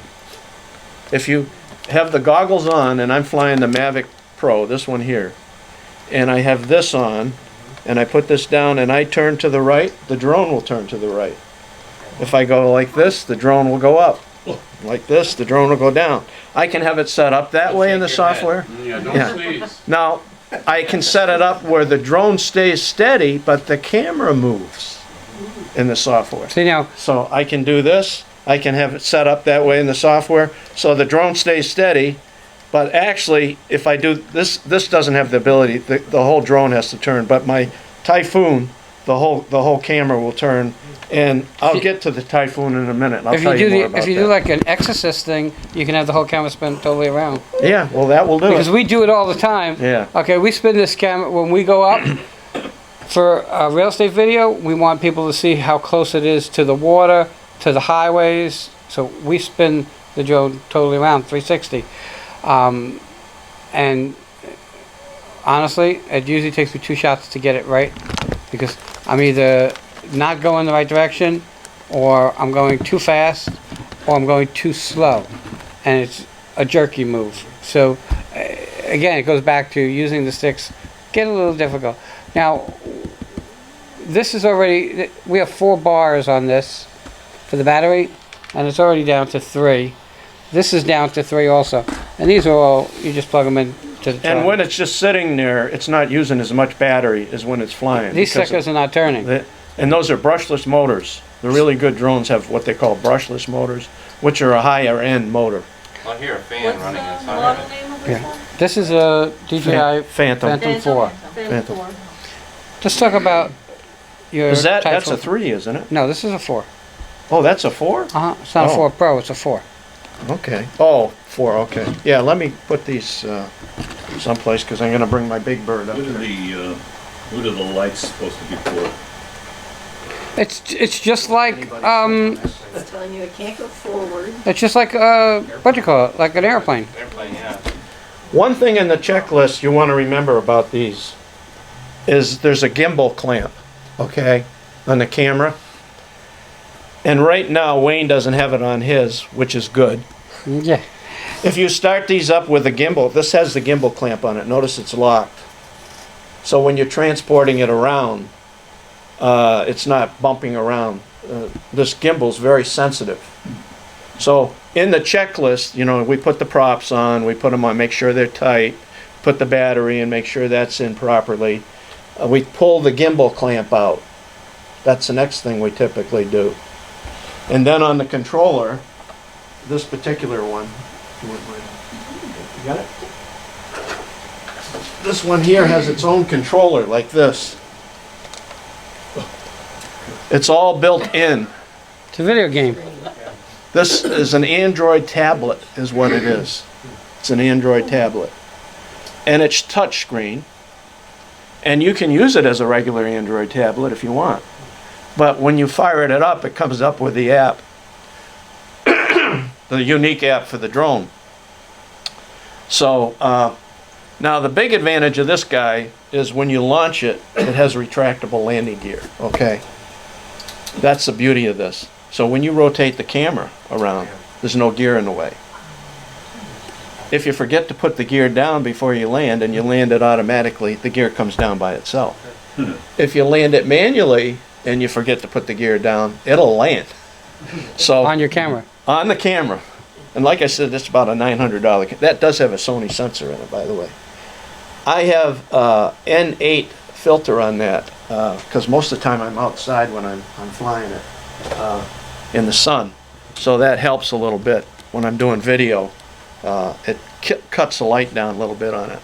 S3: If you have the goggles on, and I'm flying the Mavic Pro, this one here, and I have this on, and I put this down and I turn to the right, the drone will turn to the right. If I go like this, the drone will go up. Like this, the drone will go down. I can have it set up that way in the software.
S4: Yeah, don't
S3: Yeah.
S4: sneeze.
S3: Now, I can set it up where the drone stays steady, but the camera moves. in the software.
S2: See now,
S3: So I can do this, I can have it set up that way in the software, so the drone stays steady, but actually, if I do, this doesn't have the ability, the whole drone has to turn, but my Typhoon, the whole camera will turn, and I'll get to the Typhoon in a minute, and I'll
S2: if
S3: tell
S2: you
S3: you
S2: do
S3: more about
S2: if you
S3: that.
S2: do like an exorcist thing, you can have the whole camera spin totally around.
S3: Yeah, well, that will do
S2: Because
S3: it.
S2: we do it all the time.
S3: Yeah.
S2: Okay, we spin this camera when we go up for a real estate video. We want people to see how close it is to the water, to the highways. So we spin the drone totally around 360. And honestly, it usually takes me 2 shots to get it right, because I'm either not going the right direction, or I'm going too fast, or I'm going too slow, and it's a jerky move. So again, it goes back to using the sticks get a little difficult. Now, this is already, we have 4 bars on this for the battery, and it's already down to 3. This is down to 3 also, and these are all, you just plug them in to the
S3: And
S2: charger.
S3: when it's just sitting there, it's not using as much battery as when it's flying.
S2: These
S3: because
S2: suckers are not turning.
S3: and those are brushless motors. The really good drones have what they call brushless motors, which are a higher end motor.
S1: I hear a fan
S6: What's the
S1: running inside
S6: model
S1: of it.
S6: name of this
S2: Yeah.
S6: one?
S2: This is a DJI
S3: Phantom.
S2: Phantom 4.
S3: Phantom.
S6: 4.
S2: Let's talk about your
S3: That's a
S2: Typhoon.
S3: 3, isn't it?
S2: No, this is a 4.
S3: Oh, that's a 4?
S2: It's not a
S3: Oh.
S2: 4 Pro, it's a 4.
S3: Okay. Oh, 4, okay. Yeah, let me put these someplace, because I'm going to bring my big bird up
S10: What are
S3: there.
S10: what are the lights supposed to be for?
S2: It's just like
S5: It's telling you it can't go forward.
S2: it's just like what do you call it? Like an airplane.
S1: Airplane, yeah.
S3: One thing in the checklist you want to remember about these is there's a gimbal clamp, okay, on the camera. And right now, Wayne doesn't have it on his, which is good.
S2: Yeah.
S3: If you start these up with a gimbal, this has the gimbal clamp on it. Notice it's locked. So when you're transporting it around, it's not bumping around. This gimbal's very sensitive. So in the checklist, you know, we put the props on, we put them on, make sure they're tight, put the battery and make sure that's in properly. We pull the gimbal clamp out. That's the next thing we typically do. And then on the controller, this particular one, you got it? This one here has its own controller like this. It's all built in.
S2: It's a video game.
S3: This is an Android tablet is what it is. It's an Android tablet. And it's touchscreen. And you can use it as a regular Android tablet if you want. But when you fire it up, it comes up with the app. The Yuneec app for the drone. So now the big advantage of this guy is when you launch it, it has retractable landing gear. Okay. That's the beauty of this. So when you rotate the camera around, there's no gear in the way. If you forget to put the gear down before you land and you land it automatically, the gear comes down by itself. If you land it manually and you forget to put the gear down, it'll land. So
S2: On your camera.
S3: on the camera. And like I said, it's about a $900. That does have a Sony sensor in it, by the way. I have N8 filter on that because most of the time I'm outside when I'm flying it in the sun. So that helps a little bit when I'm doing video. It cuts the light down a little bit on it.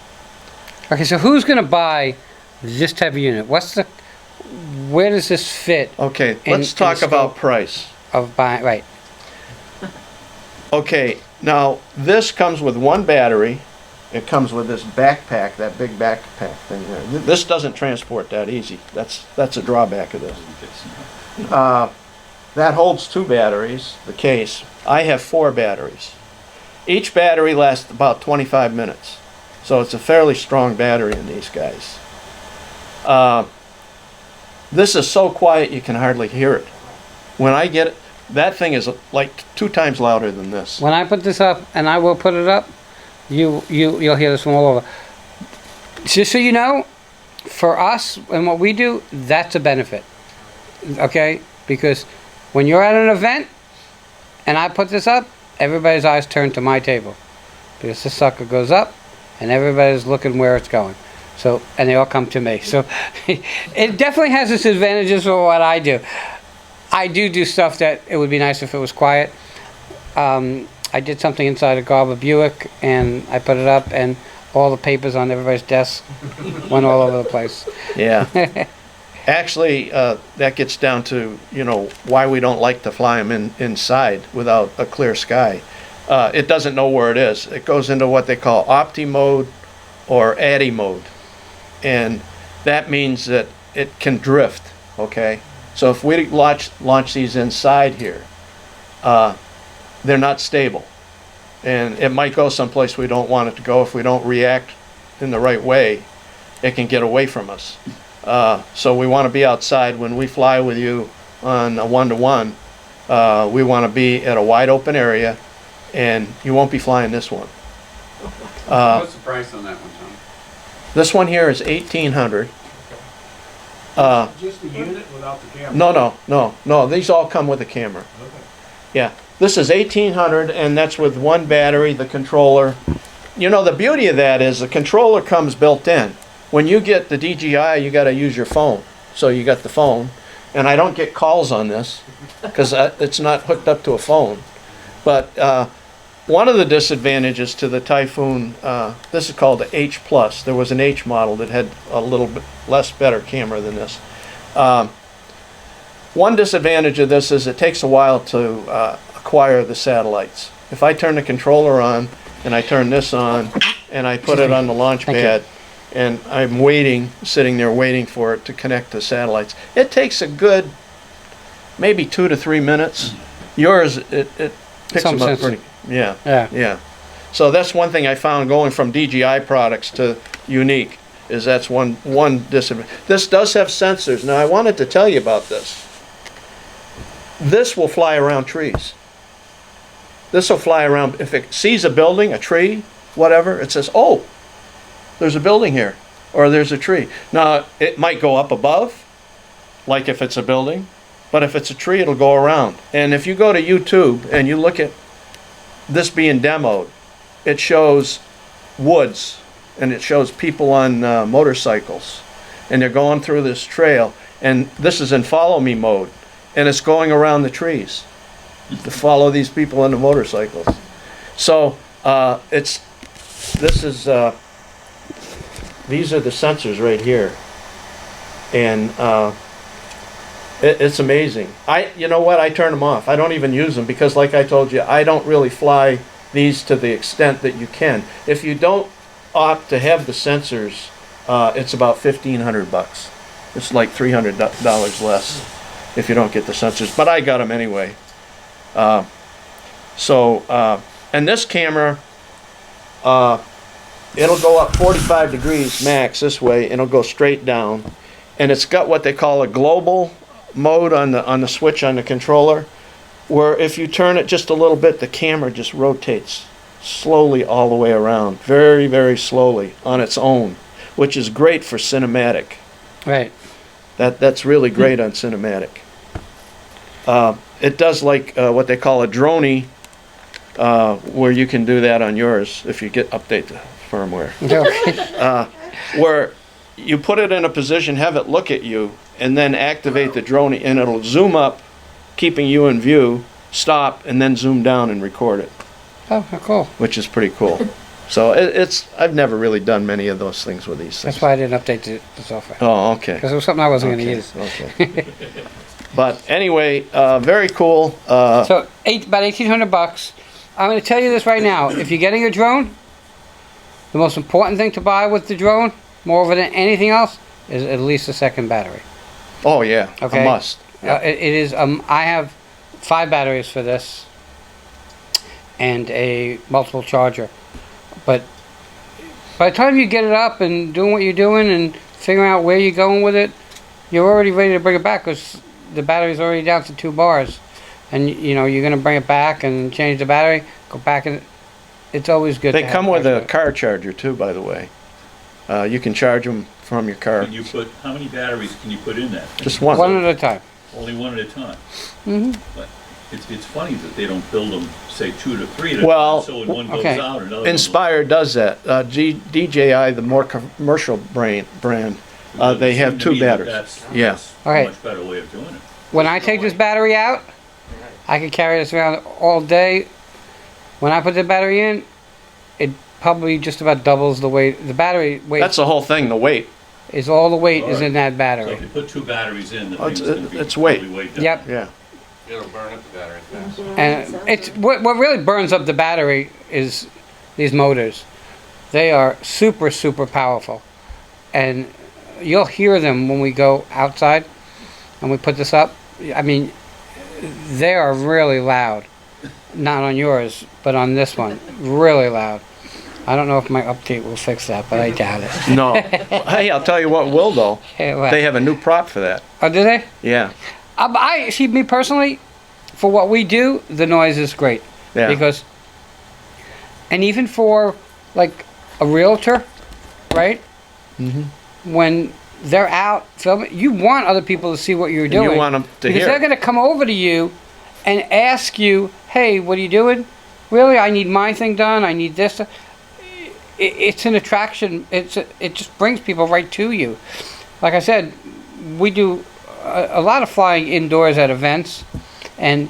S2: Okay, so who's gonna buy this type of unit? Where does this fit
S3: Okay,
S2: In-
S3: let's
S2: in
S3: talk
S2: scope.
S3: about price.
S2: of buying? Right.
S3: Okay, now this comes with one battery. It comes with this backpack, that big backpack thing there. This doesn't transport that easy. That's a drawback of this. That holds 2 batteries, the case. I have 4 batteries. Each battery lasts about 25 minutes. So it's a fairly strong battery in these guys. This is so quiet you can hardly hear it. When I get it, that thing is like 2 times louder than this.
S2: When I put this up, and I will put it up, you'll hear this from all over. Just so you know, for us and what we do, that's a benefit. Okay? Because when you're at an event and I put this up, everybody's eyes turn to my table. Because this sucker goes up and everybody's looking where it's going. So, and they all come to me. So it definitely has its advantages for what I do. I do stuff that it would be nice if it was quiet. I did something inside a Garber Buick, and I put it up, and all the papers on everybody's desk went all over the place.
S3: Yeah. Actually, that gets down to, why we don't like to fly them inside without a clear sky. It doesn't know where it is. It goes into what they call opti mode or addi mode. And that means that it can drift, okay? So if we launch these inside here, they're not stable. And it might go someplace we don't want it to go. If we don't react in the right way, it can get away from us. So we want to be outside. When we fly with you on a one-to-one, we want to be at a wide open area, and you won't be flying this one.
S4: What's the price on that one, Tom?
S3: This one here is $1,800.
S11: Just the unit without the camera?
S3: No. These all come with a camera.
S11: Okay.
S3: Yeah. This is $1,800, and that's with one battery, the controller. The beauty of that is the controller comes built in. When you get the DJI, you got to use your phone. So you got the phone, and I don't get calls on this because it's not hooked up to a phone. But one of the disadvantages to the Typhoon, this is called the H Plus. There was an H model that had a little bit less better camera than this. One disadvantage of this is it takes a while to acquire the satellites. If I turn the controller on and I turn this on and I put it on the launch pad and I'm sitting there waiting for it to connect to satellites, it takes a good maybe 2 to 3 minutes. Yours, it picks them up pretty. Yeah. So that's one thing I found going from DJI products to Yuneec, is that's one disadvantage. This does have sensors. Now I wanted to tell you about this. This will fly around trees. This will fly around, if it sees a building, a tree, whatever, it says, oh, there's a building here, or there's a tree. Now, it might go up above, like if it's a building, but if it's a tree, it'll go around. And if you go to YouTube and you look at this being demoed, it shows woods, and it shows people on motorcycles, and they're going through this trail, and this is in follow me mode, and it's going around the trees to follow these people on the motorcycles. So these are the sensors right here, and it's amazing. You know what? I turn them off. I don't even use them because, like I told you, I don't really fly these to the extent that you can. If you don't opt to have the sensors, it's about $1,500. It's like $300 less if you don't get the sensors. But I got them anyway. And this camera, it'll go up 45 degrees max this way, and it'll go straight down. And it's got what they call a global mode on the switch on the controller, where if you turn it just a little bit, the camera just rotates slowly all the way around, very, very slowly on its own, which is great for cinematic.
S2: Right.
S3: That's really great on cinematic. It does like what they call a droney, where you can do that on yours if you update the firmware. Where you put it in a position, have it look at you, and then activate the droney, and it'll zoom up, keeping you in view, stop, and then zoom down and record it.
S2: Oh, cool.
S3: Which is pretty cool. So I've never really done many of those things with these things.
S2: That's why I didn't update the software.
S3: Oh, okay.
S2: Because it was something I wasn't going to use.
S3: Okay. But anyway, very cool.
S2: So about $1,800. I'm going to tell you this right now. If you're getting a drone, the most important thing to buy with the drone, more than anything else, is at least a second battery.
S3: Oh yeah,
S2: okay?
S3: A must. Yeah.
S2: It is. I have 5 batteries for this, and a multiple charger. But by the time you get it up and doing what you're doing and figuring out where you're going with it, you're already ready to bring it back because the battery's already down to 2 bars. And you're going to bring it back and change the battery, go back, and it's always good.
S3: They come with a car charger too, by the way. You can charge them from your car.
S10: Can you how many batteries can you put in that thing?
S3: Just one.
S2: One at a time.
S10: Only one at a time?
S2: Mm-hmm.
S10: But It's funny that they don't build them, say, 2 to 3 at a
S3: Well,
S10: time, so when one goes
S2: okay.
S10: out, another one
S3: Inspire does that. DJI, the more commercial brand,
S10: goes-
S3: they
S10: it
S3: have
S10: seemed to
S3: 2
S10: me that
S3: batteries.
S10: That's
S3: Yeah.
S10: that's
S2: Okay.
S10: a much better way of doing it.
S2: When I take this battery out, I can carry this around all day. When I put the battery in, it probably just about doubles the weight. The battery weight
S3: That's the whole thing, the weight.
S2: is all the weight is
S10: Alright.
S2: in that
S10: So
S2: battery.
S10: if you put 2 batteries in, the
S3: Oh,
S10: thing's
S3: it's-
S10: gonna be
S3: it's weight.
S10: probably weighed down.
S2: Yep.
S3: Yeah.
S1: It'll burn up the battery fast.
S2: And it's what really burns up the battery is these motors. They are super, super powerful. And you'll hear them when we go outside and we put this up. I mean, they are really loud. Not on yours, but on this one. Really loud. I don't know if my update will fix that, but I doubt it.
S3: No. Hey, I'll tell you what will though. They have a new prop for that.
S2: Oh, do they?
S3: Yeah.
S2: I see. Me personally, for what we do, the noise is great.
S3: Yeah.
S2: Because, and even for like a realtor, right?
S3: Mm-hmm.
S2: When they're out filming, you want other people to see what you're doing.
S3: You want them to
S2: because
S3: hear.
S2: they're going to come over to you and ask you, "Hey, what are you doing? Really? I need my thing done. I need this." It's an attraction. It just brings people right to you. Like I said, we do a lot of flying indoors at events, and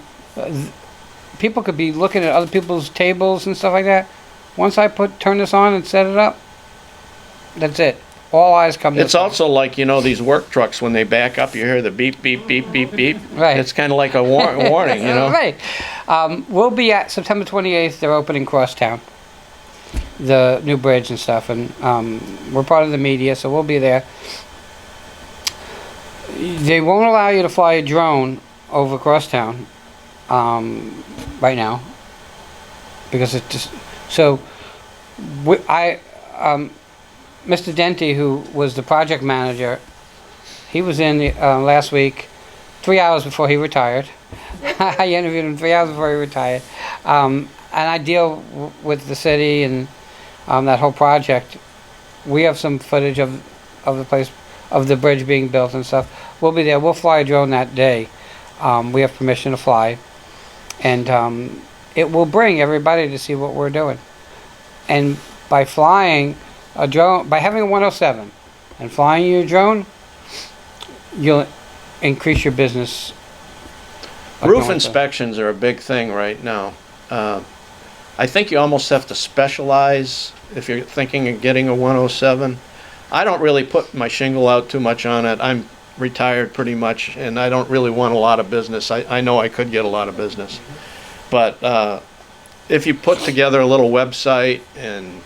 S2: people could be looking at other people's tables and stuff like that. Once I turn this on and set it up, that's it. All eyes come.
S3: It's
S2: this way.
S3: also like, you know, these work trucks, when they back up, you hear the beep, beep, beep, beep, beep.
S2: Right.
S3: It's kind of like a warning, you know.
S2: Right. We'll be at September 28th. They're opening Crosstown, the new bridge and stuff, and we're part of the media, so we'll be there. They won't allow you to fly a drone over Crosstown right now because it just so. Mr. Denty, who was the project manager, he was in last week, 3 hours before he retired. I interviewed him 3 hours before he retired. And I deal with the city and that whole project. We have some footage of the place, of the bridge being built and stuff. We'll be there. We'll fly a drone that day. We have permission to fly. And it will bring everybody to see what we're doing. And by flying a drone, by having a 107 and flying your drone, you'll increase your business.
S3: Roof inspections are a big thing right now. I think you almost have to specialize if you're thinking of getting a 107. I don't really put my shingle out too much on it. I'm retired pretty much, and I don't really want a lot of business. I know I could get a lot of business. But if you put together a little website and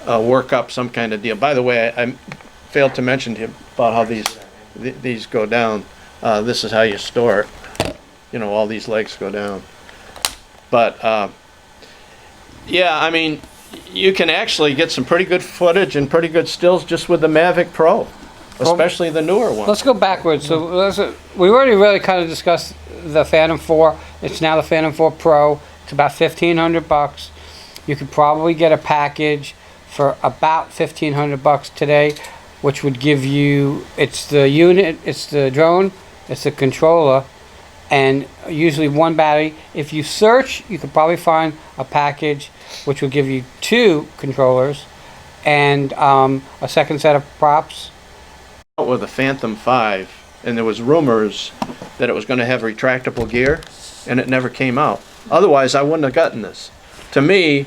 S3: work up some kind of deal. By the way, I failed to mention to you about how these go down. This is how you store it. You know, all these legs go down. But yeah, I mean, you can actually get some pretty good footage and pretty good stills just with the Mavic Pro, especially the newer one.
S2: Let's go backwards. So we already really kind of discussed the Phantom 4. It's now the Phantom 4 Pro. It's about $1,500. You could probably get a package for about $1,500 today, which would give you, it's the unit, it's the drone, it's the controller, and usually one battery. If you search, you could probably find a package which will give you 2 controllers and a second set of props.
S3: With a Phantom 5, and there was rumors that it was going to have retractable gear, and it never came out. Otherwise, I wouldn't have gotten this. To me,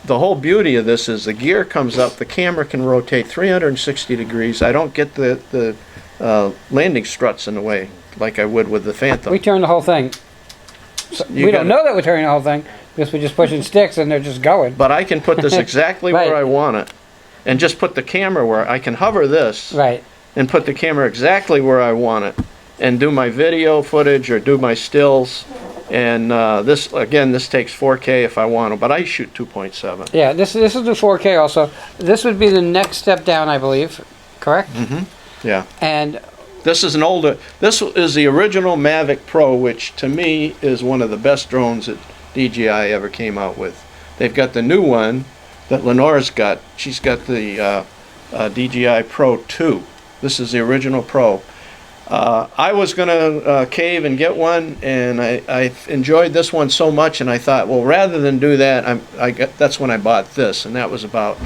S3: the whole beauty of this is the gear comes up, the camera can rotate 360 degrees. I don't get the landing struts in the way like I would with the Phantom.
S2: We turn the whole thing. So we don't know that we're turning the whole thing because we're just pushing sticks and they're just going.
S3: But I can put this exactly
S2: Right.
S3: where I want it, and just put the camera where I can hover this,
S2: right,
S3: and put the camera exactly where I want it, and do my video footage or do my stills. And this takes 4K if I want to, but I shoot 2.7.
S2: Yeah, this will do 4K also. This would be the next step down, I believe. Correct?
S3: Mm-hmm. Yeah.
S2: And
S3: this is this is the original Mavic Pro, which to me is one of the best drones that DJI ever came out with. They've got the new one that Lenore's got. She's got the DJI Pro 2. This is the original Pro. I was gonna cave and get one, and I enjoyed this one so much, and I thought, well, rather than do that, that's when I bought this, and that was about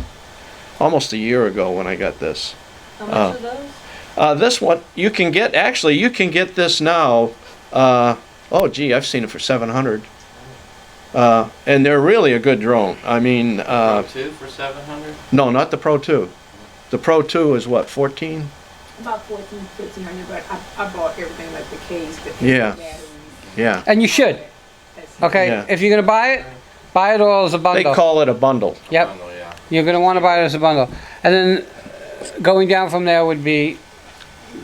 S3: almost a year ago when I got this.
S6: How much are those?
S3: This one, you can get this now, oh gee, I've seen it for 700. And they're really a good drone. I mean,
S1: Pro 2 for 700?
S3: no, not the Pro 2. The Pro 2 is what, 14?
S5: About 1,400, but I bought everything like the case, the
S3: Yeah.
S5: batteries.
S3: Yeah.
S2: And you should. Okay,
S3: Yeah.
S2: if you're gonna buy it all as a
S3: They
S2: bundle.
S3: call it a bundle.
S2: Yep.
S1: Oh, yeah.
S2: You're gonna want to buy it as a bundle, and then going down from there would be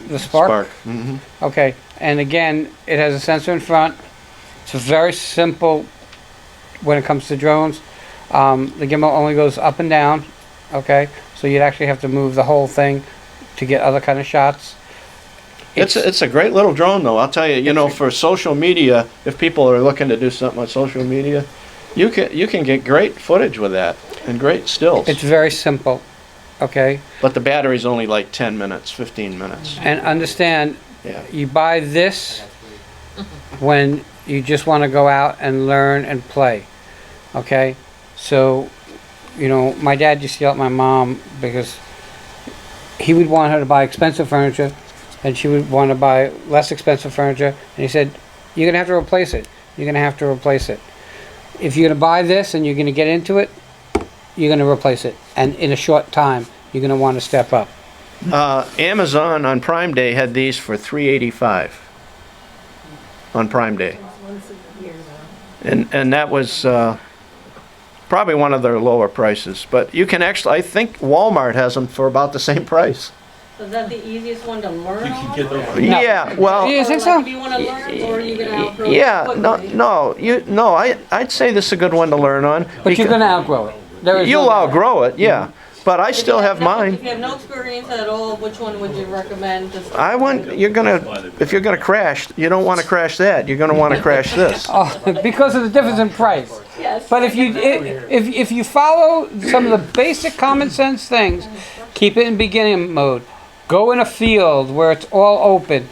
S2: the Spark.
S3: Mm-hmm.
S2: Okay, and again, it has a sensor in front. It's very simple when it comes to drones. The gimbal only goes up and down. Okay, so you'd actually have to move the whole thing to get other kind of shots.
S3: It's a great little drone, though. I'll tell you. You know, for social media, if people are looking to do something on social media, you can get great footage with that and great stills.
S2: It's very simple. Okay,
S3: But the battery's only like 10 minutes, 15 minutes.
S2: and understand,
S3: Yeah.
S2: you buy this when you just want to go out and learn and play. Okay, so you know, my dad used to yell at my mom because he would want her to buy expensive furniture and she would want to buy less expensive furniture, and he said, you're gonna have to replace it. You're gonna have to replace it. If you're gonna buy this and you're gonna get into it, you're gonna replace it, and in a short time you're gonna want to step up.
S3: Amazon on Prime Day had these for $385 on Prime Day, and that was probably one of their lower prices. But you can actually, I think Walmart has them for about the same price.
S6: Is that the easiest one to learn
S10: You
S6: on?
S10: can get those.
S3: Yeah, well,
S2: You
S6: Or,
S2: think
S6: like,
S2: so?
S6: if you want to learn, or are you going to outgrow
S3: yeah,
S6: it
S3: no,
S6: quickly?
S3: no, I'd say this is a good one to learn on.
S2: But you're
S3: because
S2: gonna outgrow it. There is
S3: you'll
S2: no doubt.
S3: outgrow it, yeah. But I still have
S6: If
S3: mine.
S6: you have no experience at all, which one would you recommend? Just
S3: If you're gonna crash, you don't want to crash that. You're gonna want to crash this.
S2: Oh, because of the difference in price.
S6: Yes.
S2: But if you follow some of the basic common sense things, keep it in beginning mode. Go in a field where it's all open.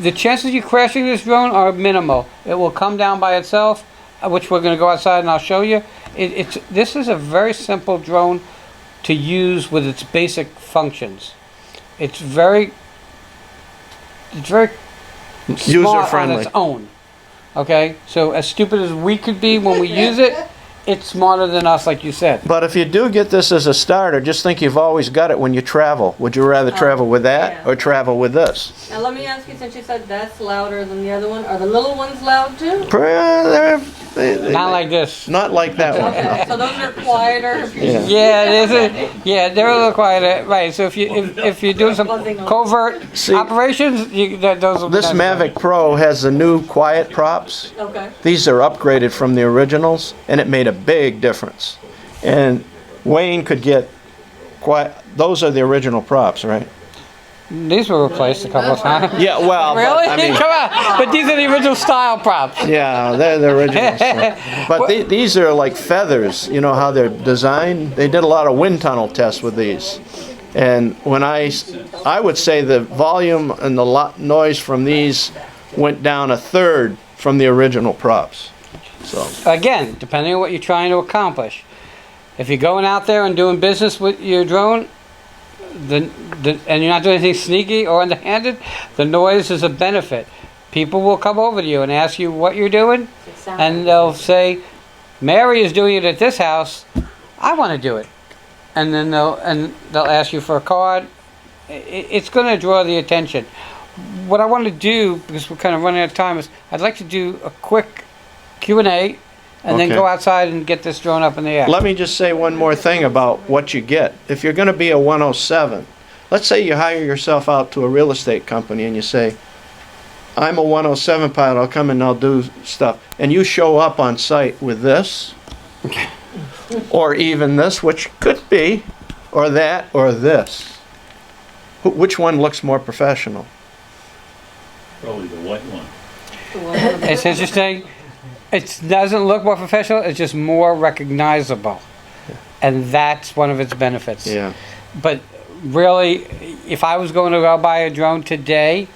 S2: The chances of you crashing this drone are minimal. It will come down by itself, which we're going to go outside and I'll show you. This is a very simple drone to use with its basic functions. It's very smart on
S3: User-friendly.
S2: its own. Okay, so as stupid as we could be when we use it, it's smarter than us, like you said.
S3: But if you do get this as a starter, just think you've always got it when you travel. Would you rather travel with that
S6: yeah.
S3: or travel with this?
S6: Now let me ask you, since you said that's louder than the other one, are the little ones loud too?
S2: Not like this.
S3: Not like that one.
S6: Okay, so those are quieter. If you're
S3: Yeah.
S2: Yeah, they're a little quieter. Right. So if you're doing some covert
S3: See,
S2: operations, those will be
S3: This
S2: nice.
S3: Mavic Pro has the new quiet props.
S6: Okay.
S3: These are upgraded from the originals, and it made a big difference. And Wayne could get quiet. Those are the original props, right?
S2: These were replaced a couple of times.
S3: Yeah, well, but,
S2: Really?
S3: I mean,
S2: Come on. But these are the original style props.
S3: yeah, they're the originals. But these are like feathers. You know how they're designed? They did a lot of wind tunnel tests with these. And when I would say the volume and the noise from these went down a third from the original props. So
S2: Again, depending on what you're trying to accomplish. If you're going out there and doing business with your drone, and you're not doing anything sneaky or underhanded, the noise is a benefit. People will come over to you and ask you what you're doing, and they'll say, Mary is doing it at this house, I want to do it. And then they'll ask you for a card. It's going to draw the attention. What I want to do, because we're kind of running out of time, is I'd like to do a quick Q&A and then
S3: Okay.
S2: go outside and get this drone up in the air.
S3: let me just say one more thing about what you get. If you're going to be a 107, let's say you hire yourself out to a real estate company and you say, I'm a 107 pilot, I'll come and I'll do stuff. And you show up on site with this, or even this, which could be, or that, or this. Which one looks more professional?
S10: Probably the white one.
S2: It's interesting. It doesn't look more professional, it's just more recognizable. And that's one of its benefits.
S3: Yeah.
S2: But really, if I was going to go buy a drone today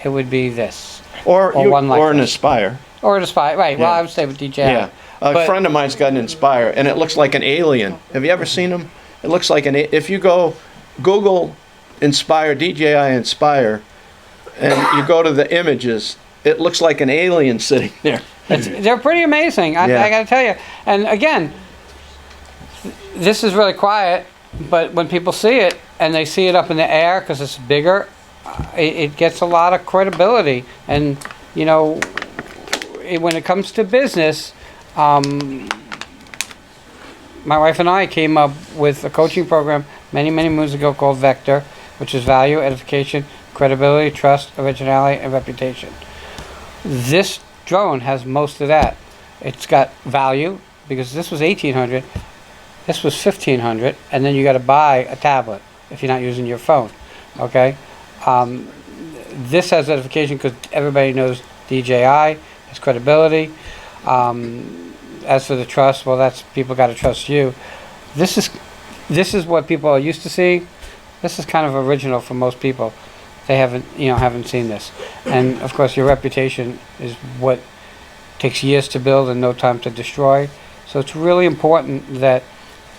S2: it would be this.
S3: Or
S2: one like
S3: an
S2: this.
S3: Aspire.
S2: Or an Aspire, right, well,
S3: Yeah.
S2: I would stay with DJI.
S3: Yeah. A
S2: But-
S3: friend of mine's got an Inspire, and it looks like an alien. Have you ever seen them? It looks like if you go Google Inspire, DJI Inspire, and you go to the images, it looks like an alien sitting there.
S2: They're pretty amazing, I
S3: Yeah.
S2: gotta tell you. And again, this is really quiet, but when people see it, and they see it up in the air because it's bigger, it gets a lot of credibility. And, you know, when it comes to business, my wife and I came up with a coaching program many moons ago called Vector, which is value, edification, credibility, trust, originality, and reputation. This drone has most of that. It's got value because this was $1,800, this was $1,500, and then you got to buy a tablet if you're not using your phone. Okay, this has edification because everybody knows DJI, has credibility. As for the trust, well, that's people got to trust you. This is what people are used to seeing. This is kind of original for most people. They haven't seen this, and of course, your reputation is what takes years to build and no time to destroy. So it's really important that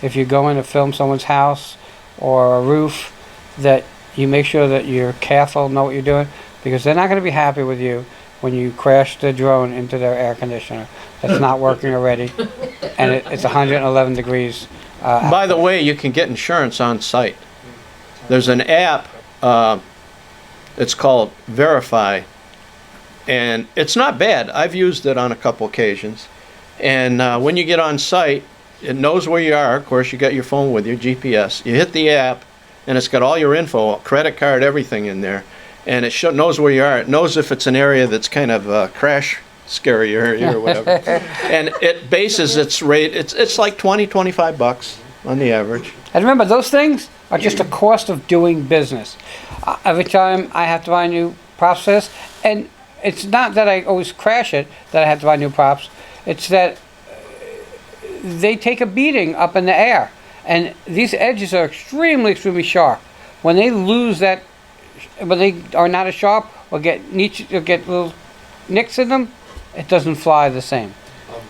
S2: if you're going to film someone's house or a roof, that you make sure that you're careful, know what you're doing, because they're not going to be happy with you when you crash the drone into their air conditioner that's not working already, and it's 111 degrees.
S3: By the way, you can get insurance on site. There's an app, it's called Verify, and it's not bad. I've used it on a couple occasions. And when you get on site, it knows where you are. Of course, you got your phone with your GPS. You hit the app, and it's got all your info, credit card, everything in there. And it knows where you are. It knows if it's an area that's kind of a crash scary area or whatever. And it bases its rate. It's like $20-25 on the average.
S2: And remember, those things are just a cost of doing business. Every time I have to buy new props for this, and it's not that I always crash it, that I have to buy new props. It's that they take a beating up in the air. And these edges are extremely sharp. When they lose that, when they are not as sharp or get little nicks in them, it doesn't fly the same.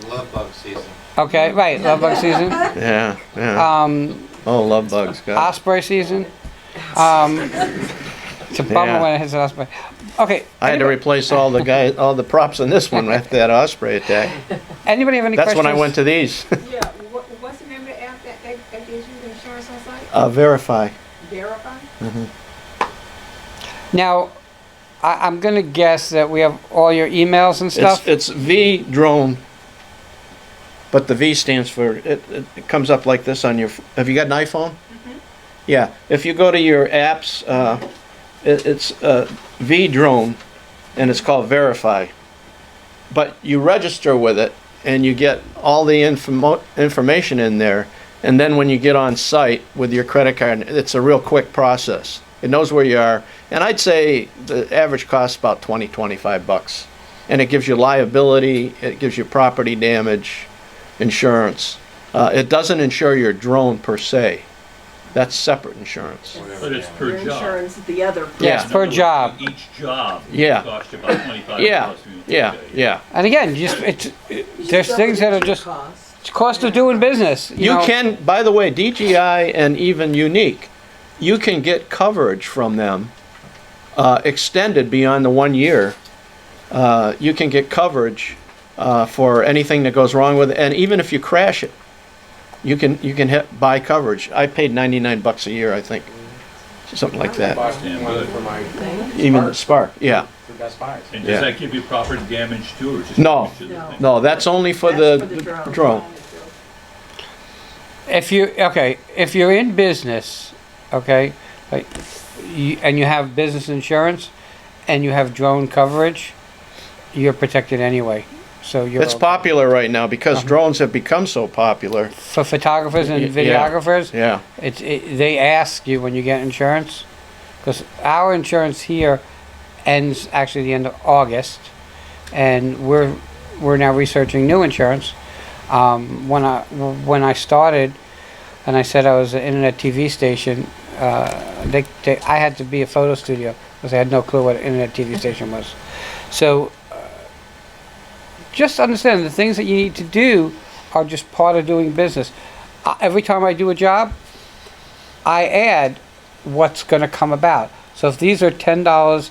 S1: Love bug season.
S2: Okay, right, love bug season.
S3: Yeah. Oh, love bugs, God.
S2: Osprey season. It's a bummer
S3: Yeah.
S2: when it hits an osprey. Okay.
S3: I had to replace all the props in this one after that osprey attack.
S2: Anybody have any
S3: That's
S2: questions?
S3: when I went to these.
S5: Yeah, what's the name of the app that gives you the insurance on site?
S3: Verify.
S5: Verify?
S2: Now, I'm going to guess that we have all your emails and stuff.
S3: It's V drone, but the V stands for, it comes up like this on your, have you got an iPhone? Yeah, if you go to your apps, it's V drone, and it's called Verify. But you register with it, and you get all the information in there, and then when you get on site with your credit card, it's a real quick process. It knows where you are, and I'd say the average cost is about $20-25, and it gives you liability, it gives you property damage insurance. It doesn't insure your drone per se. That's separate insurance.
S10: But it's per
S6: Your
S10: job.
S6: insurance is the other.
S2: Yes,
S3: Yeah.
S2: per job.
S10: Each job
S3: Yeah.
S10: costs you about $25.
S3: Yeah, yeah, yeah.
S2: And again, there's things that are just it's cost of doing business.
S3: You
S2: know.
S3: can, by the way, DJI and even Yuneec, you can get coverage from them extended beyond the 1 year. You can get coverage for anything that goes wrong with it, and even if you crash it, you can buy coverage. I paid $99 a year, I think, something like that.
S7: Bought one for my
S3: Even the Spark, yeah.
S7: for Best Buys.
S10: And
S3: Yeah.
S10: does that give you property damage too, or just
S3: No.
S10: damage to the thing?
S3: No, that's only for
S6: That's
S3: the
S6: for the
S3: drone.
S2: If you're in business, okay, like, and you have business insurance, and you have drone coverage, you're protected anyway. So you're
S3: It's
S2: okay.
S3: popular right now because drones have become so popular.
S2: For photographers and
S3: Yeah.
S2: videographers.
S3: Yeah.
S2: They ask you when you get insurance, because our insurance here ends actually the end of August, and we're now researching new insurance. When I started, and I said I was an internet TV station, I had to be a photo studio. because I had no clue what an internet TV station was. So just understand the things that you need to do are just part of doing business. Every time I do a job, I add what's going to come about. So if these are $10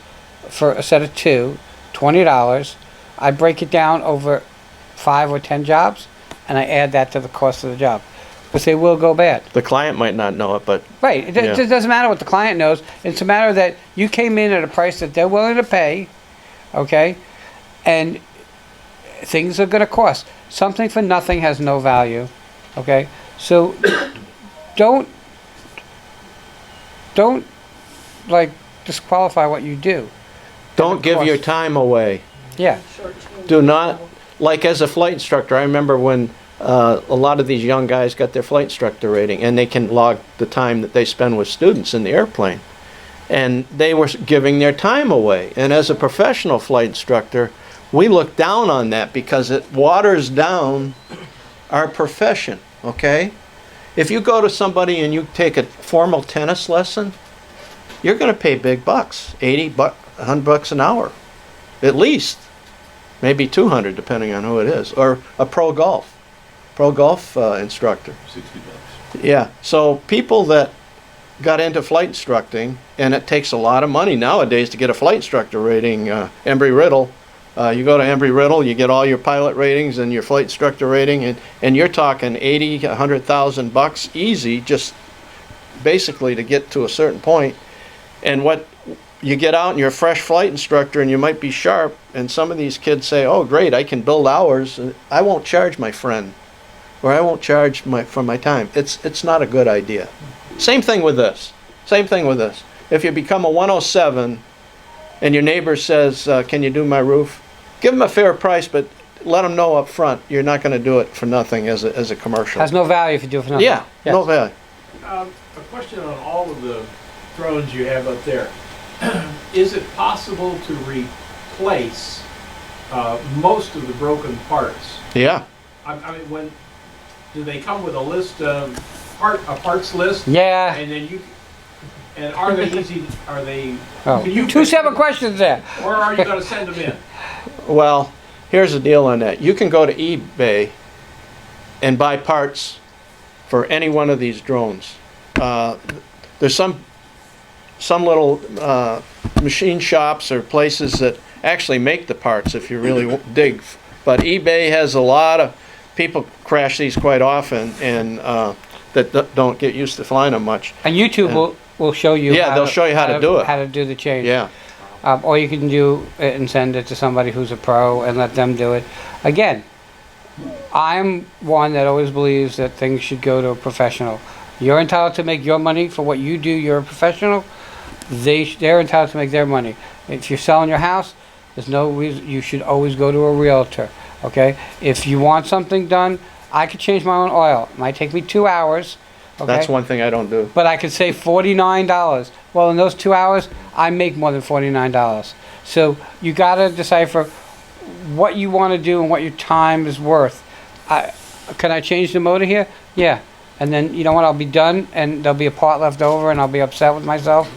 S2: for a set of two, $20, I break it down over 5 or 10 jobs, and I add that to the cost of the job. Because they will go bad.
S3: The client might not know it, but
S2: Right. It doesn't matter what the client knows. It's a matter that you came in at a price that they're willing to pay, okay? And things are going to cost. Something for nothing has no value, okay? So don't like disqualify what you do.
S3: don't give your time away.
S2: Yeah.
S3: Do not, like as a flight instructor, I remember when a lot of these young guys got their flight instructor rating, and they can log the time that they spend with students in the airplane. And they were giving their time away. And as a professional flight instructor, we look down on that because it waters down our profession, okay? If you go to somebody and you take a formal tennis lesson, you're going to pay big bucks, $100 an hour, at least. Maybe 200 depending on who it is. Or a pro golf instructor.
S10: 60 bucks.
S3: Yeah, so people that got into flight instructing, and it takes a lot of money nowadays to get a flight instructor rating. Embry-Riddle, you go to Embry-Riddle, you get all your pilot ratings and your flight instructor rating, and you're talking 80, 100,000 bucks easy, just basically to get to a certain point. And what you get out and you're a fresh flight instructor and you might be sharp, and some of these kids say, oh great, I can build hours, I won't charge my friend, or I won't charge for my time. It's not a good idea. Same thing with this. If you become a 107 and your neighbor says, can you do my roof? Give them a fair price, but let them know up front you're not going to do it for nothing as a commercial.
S2: Has no value if you do it for nothing.
S3: Yeah,
S2: Yes.
S3: no value.
S11: A question on all of the drones you have up there. Is it possible to replace most of the broken parts?
S3: Yeah.
S11: I mean, do they come with a list of parts list?
S2: Yeah.
S11: And then and are they easy? Are they?
S2: Oh.
S11: Can you
S2: Two separate questions there.
S11: Or are you going to send them in?
S3: Well, here's the deal on that. You can go to eBay and buy parts for any one of these drones. There's some little machine shops or places that actually make the parts if you really dig. But eBay has a lot of people crash these quite often, and that don't get used to flying them much.
S2: And YouTube will show you.
S3: Yeah, they'll show you how to do it.
S2: How to do the change.
S3: Yeah.
S2: Or you can do it and send it to somebody who's a pro and let them do it. Again, I'm one that always believes that things should go to a professional. You're entitled to make your money for what you do. You're a professional. They're entitled to make their money. If you're selling your house, there's no reason you should always go to a realtor. Okay? If you want something done, I could change my own oil. It might take me 2 hours. Okay?
S3: That's one thing I don't do.
S2: But I could save $49. Well, in those 2 hours, I make more than $49. So you got to decipher what you want to do and what your time is worth. Can I change the motor here? Yeah. And then, you know what, I'll be done, and there'll be a part left over, and I'll be upset with myself.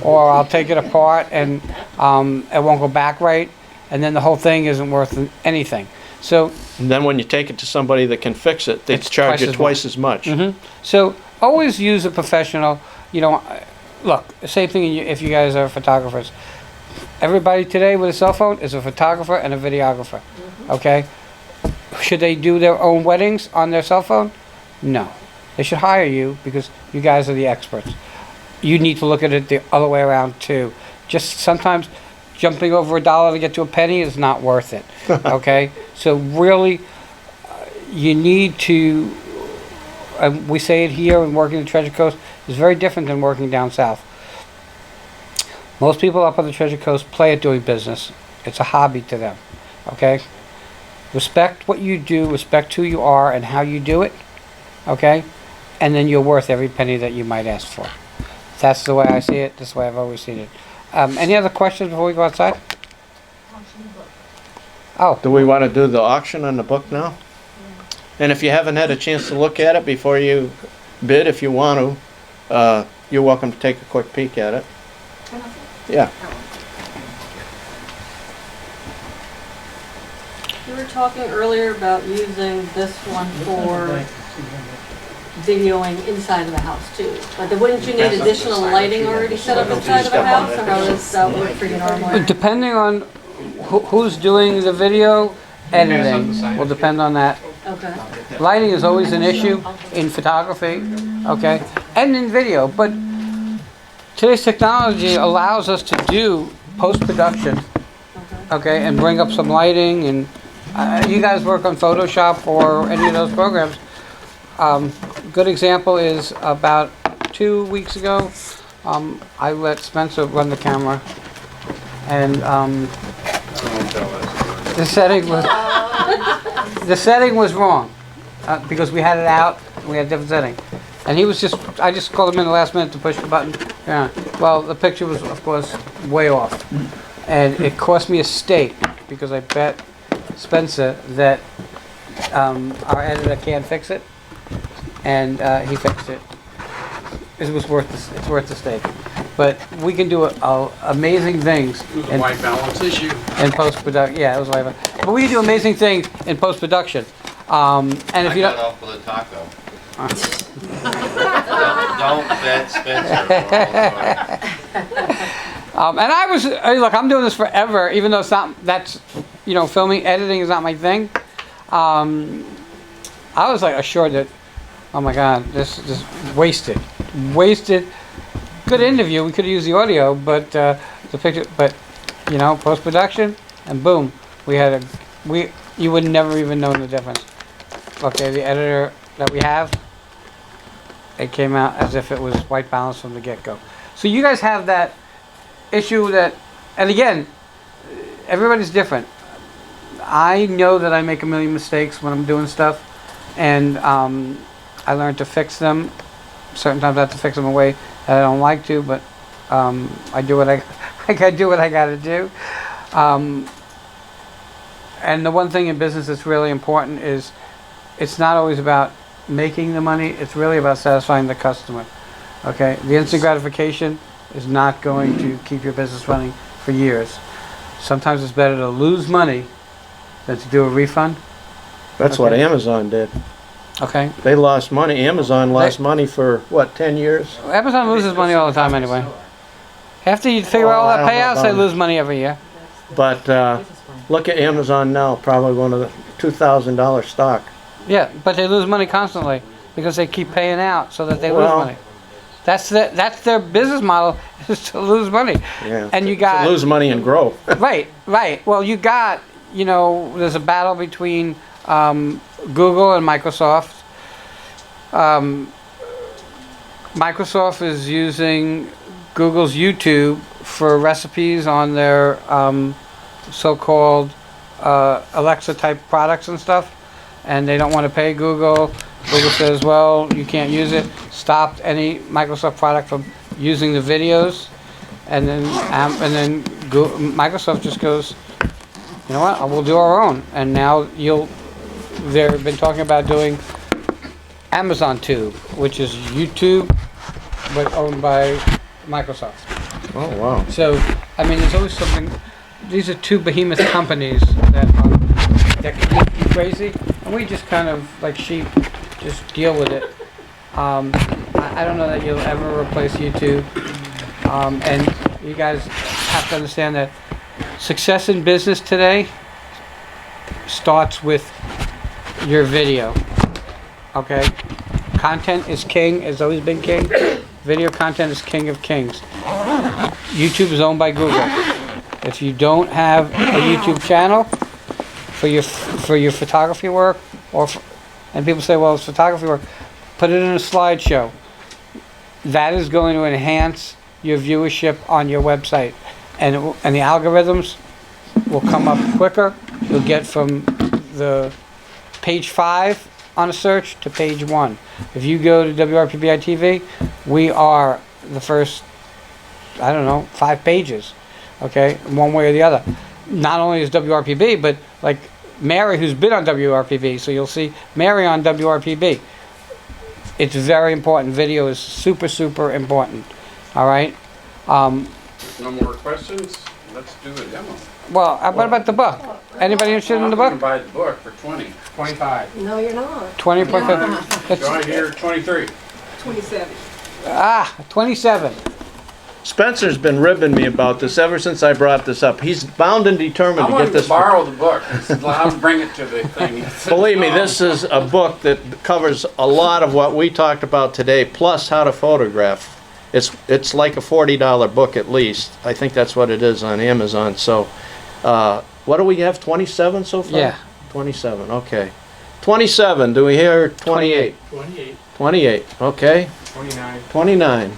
S2: Or I'll take it apart, and it won't go back right, and then the whole thing isn't worth anything. So
S3: And then when you take it to somebody that can fix it, they charge you twice as much.
S2: Mm-hmm. So always use a professional. You know, look, same thing if you guys are photographers. Everybody today with a cell phone is a photographer and a videographer. Okay? Should they do their own weddings on their cell phone? No. They should hire you because you guys are the experts. You need to look at it the other way around too. Just sometimes jumping over $1 to get to a penny is not worth it. Okay? So really, you need to, we say it here and working the Treasure Coast is very different than working down south. Most people up on the Treasure Coast play at doing business. It's a hobby to them. Okay? Respect what you do, respect who you are and how you do it. Okay? And then you're worth every penny that you might ask for. That's the way I see it. That's the way I've always seen it. Any other questions before we go outside? Oh.
S3: Do we want to do the auction on the book now? And if you haven't had a chance to look at it before you bid, if you want to, you're welcome to take a quick peek at it. Yeah.
S6: You were talking earlier about using this one for videoing inside of the house too. But then wouldn't you need additional lighting already set up inside of the house, or how does that work for you normally?
S2: Depending on who's doing the video, editing will depend on that.
S6: Okay.
S2: Lighting is always an issue in photography, okay, and in video, but today's technology allows us to do post-production, okay, and bring up some lighting, and you guys work on Photoshop or any of those programs. Good example is about 2 weeks ago, I let Spencer run the camera, and the setting was wrong because we had it out. We had a different setting, and I just called him in the last minute to push the button. Yeah. Well, the picture was, of course, way off, and it cost me a steak because I bet Spencer that our editor can't fix it, and he fixed it. It was it's worth the steak. But we can do amazing things.
S11: It was a white balance issue.
S2: In post-production. Yeah, it was white balance. But we can do amazing things in post-production. And if you
S1: got
S2: don't...
S1: off with a taco. Don't bet Spencer.
S2: And I was, look, I'm doing this forever, even though it's not, filming, editing is not my thing. I was like assured that, oh my God, this is wasted. Good interview, we could have used the audio, but the picture, post-production, and boom, you would never even know the difference. Okay, the editor that we have, it came out as if it was white balance from the get-go. So you guys have that issue and again, everybody's different. I know that I make a million mistakes when I'm doing stuff, and I learned to fix them. Certain times I have to fix them in a way that I don't like to, but I do what I do what I gotta do. And the one thing in business that's really important is it's not always about making the money, it's really about satisfying the customer. Okay? The instant gratification is not going to keep your business running for years. Sometimes it's better to lose money than to do a refund.
S3: That's what Amazon did.
S2: Okay.
S3: They lost money. Amazon lost money for, 10 years?
S2: Amazon loses money all the time anyway. After you figure out all that payouts, they lose money every year.
S3: But look at Amazon now, probably one of the $2,000 stock.
S2: Yeah, but they lose money constantly because they keep paying out so that they lose money. That's their business model, is to lose money.
S3: Yeah.
S2: And you got
S3: to lose money and grow.
S2: Right. Well, you got, there's a battle between Google and Microsoft. Microsoft is using Google's YouTube for recipes on their so-called Alexa type products and stuff, and they don't want to pay Google. Google says, well, you can't use it. Stopped any Microsoft product from using the videos, and then Microsoft just goes, you know what? We'll do our own. And now they've been talking about doing Amazon Tube, which is YouTube, but owned by Microsoft.
S3: Oh wow!
S2: So there's always something. These are two behemoth companies that can make you crazy, and we just kind of like sheep, just deal with it. I don't know that you'll ever replace YouTube, and you guys have to understand that success in business today starts with your video. Okay? Content is king, has always been king. Video content is king of kings. YouTube is owned by Google. If you don't have a YouTube channel for your photography work, and people say, well, it's photography work, put it in a slideshow. That is going to enhance your viewership on your website, and the algorithms will come up quicker. You'll get from the page 5 on a search to page 1. If you go to WRPBI TV, we are the first, 5 pages, okay, one way or the other. Not only is WRPB, but like Mary, who's been on WRPB, so you'll see Mary on WRPB. It's very important. Video is super, super important, all right?
S4: If no more questions, let's do a demo.
S2: Well, what about the book? Anybody interested in the
S4: I'm gonna
S2: book?
S4: buy the book for 20.
S7: 25.
S5: No, you're not.
S2: 20 per
S4: Do I hear 23?
S5: 27.
S2: 27.
S3: Spencer's been ribbing me about this ever since I brought this up. He's bound and determined
S4: I
S3: to
S4: want
S3: get
S4: him to
S3: this.
S4: borrow the book. I'll bring it to the thing.
S3: Believe me, this is a book that covers a lot of what we talked about today, plus how to photograph. It's like a $40 book at least. I think that's what it is on Amazon. So, what do we have? 27 so far?
S2: Yeah.
S3: 27. Okay. 27. Do we hear 28?
S8: 28.
S3: 28. Okay.
S7: 29.
S3: 29.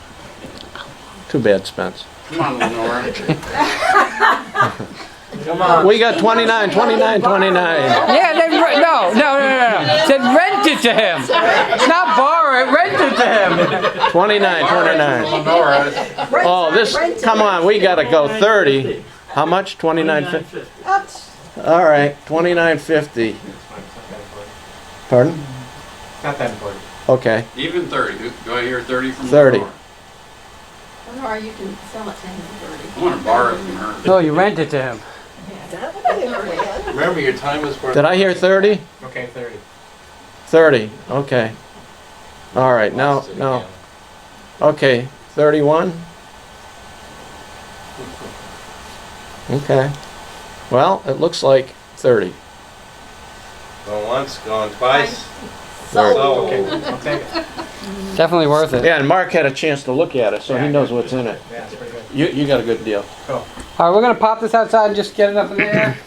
S3: Too bad, Spence.
S4: Come on, Lenore.
S3: Come on. We got 29, 29, 29.
S2: Yeah, then no. Then rent it to him. Not borrow it, rent it to him.
S3: 29, 29.
S4: Lenore.
S3: Oh, this, come on, we gotta go 30. How much? 29.50?
S8: 29.50.
S3: All right, 29.50. Pardon?
S7: Not that important.
S3: Okay,
S4: Even 30. Do I hear 30 from
S3: 30.
S4: Lenore?
S6: Or you can sell it to him for 30.
S4: I want to borrow it from her.
S2: No, you rent it to him.
S1: Remember, your time is worth.
S3: did I hear 30?
S7: Okay, 30.
S3: 30, okay. All right, now, okay, 31? Okay. Well, it looks like 30.
S1: Going once, going twice.
S3: Thirty.
S7: Okay, I'll take it.
S2: Definitely worth it.
S3: Yeah, and Mark had a chance to look at it, so he knows what's in it.
S7: Yeah, it's pretty good.
S3: You got a good deal.
S7: Cool.
S2: All right, we're gonna pop this outside and just get it up in the air.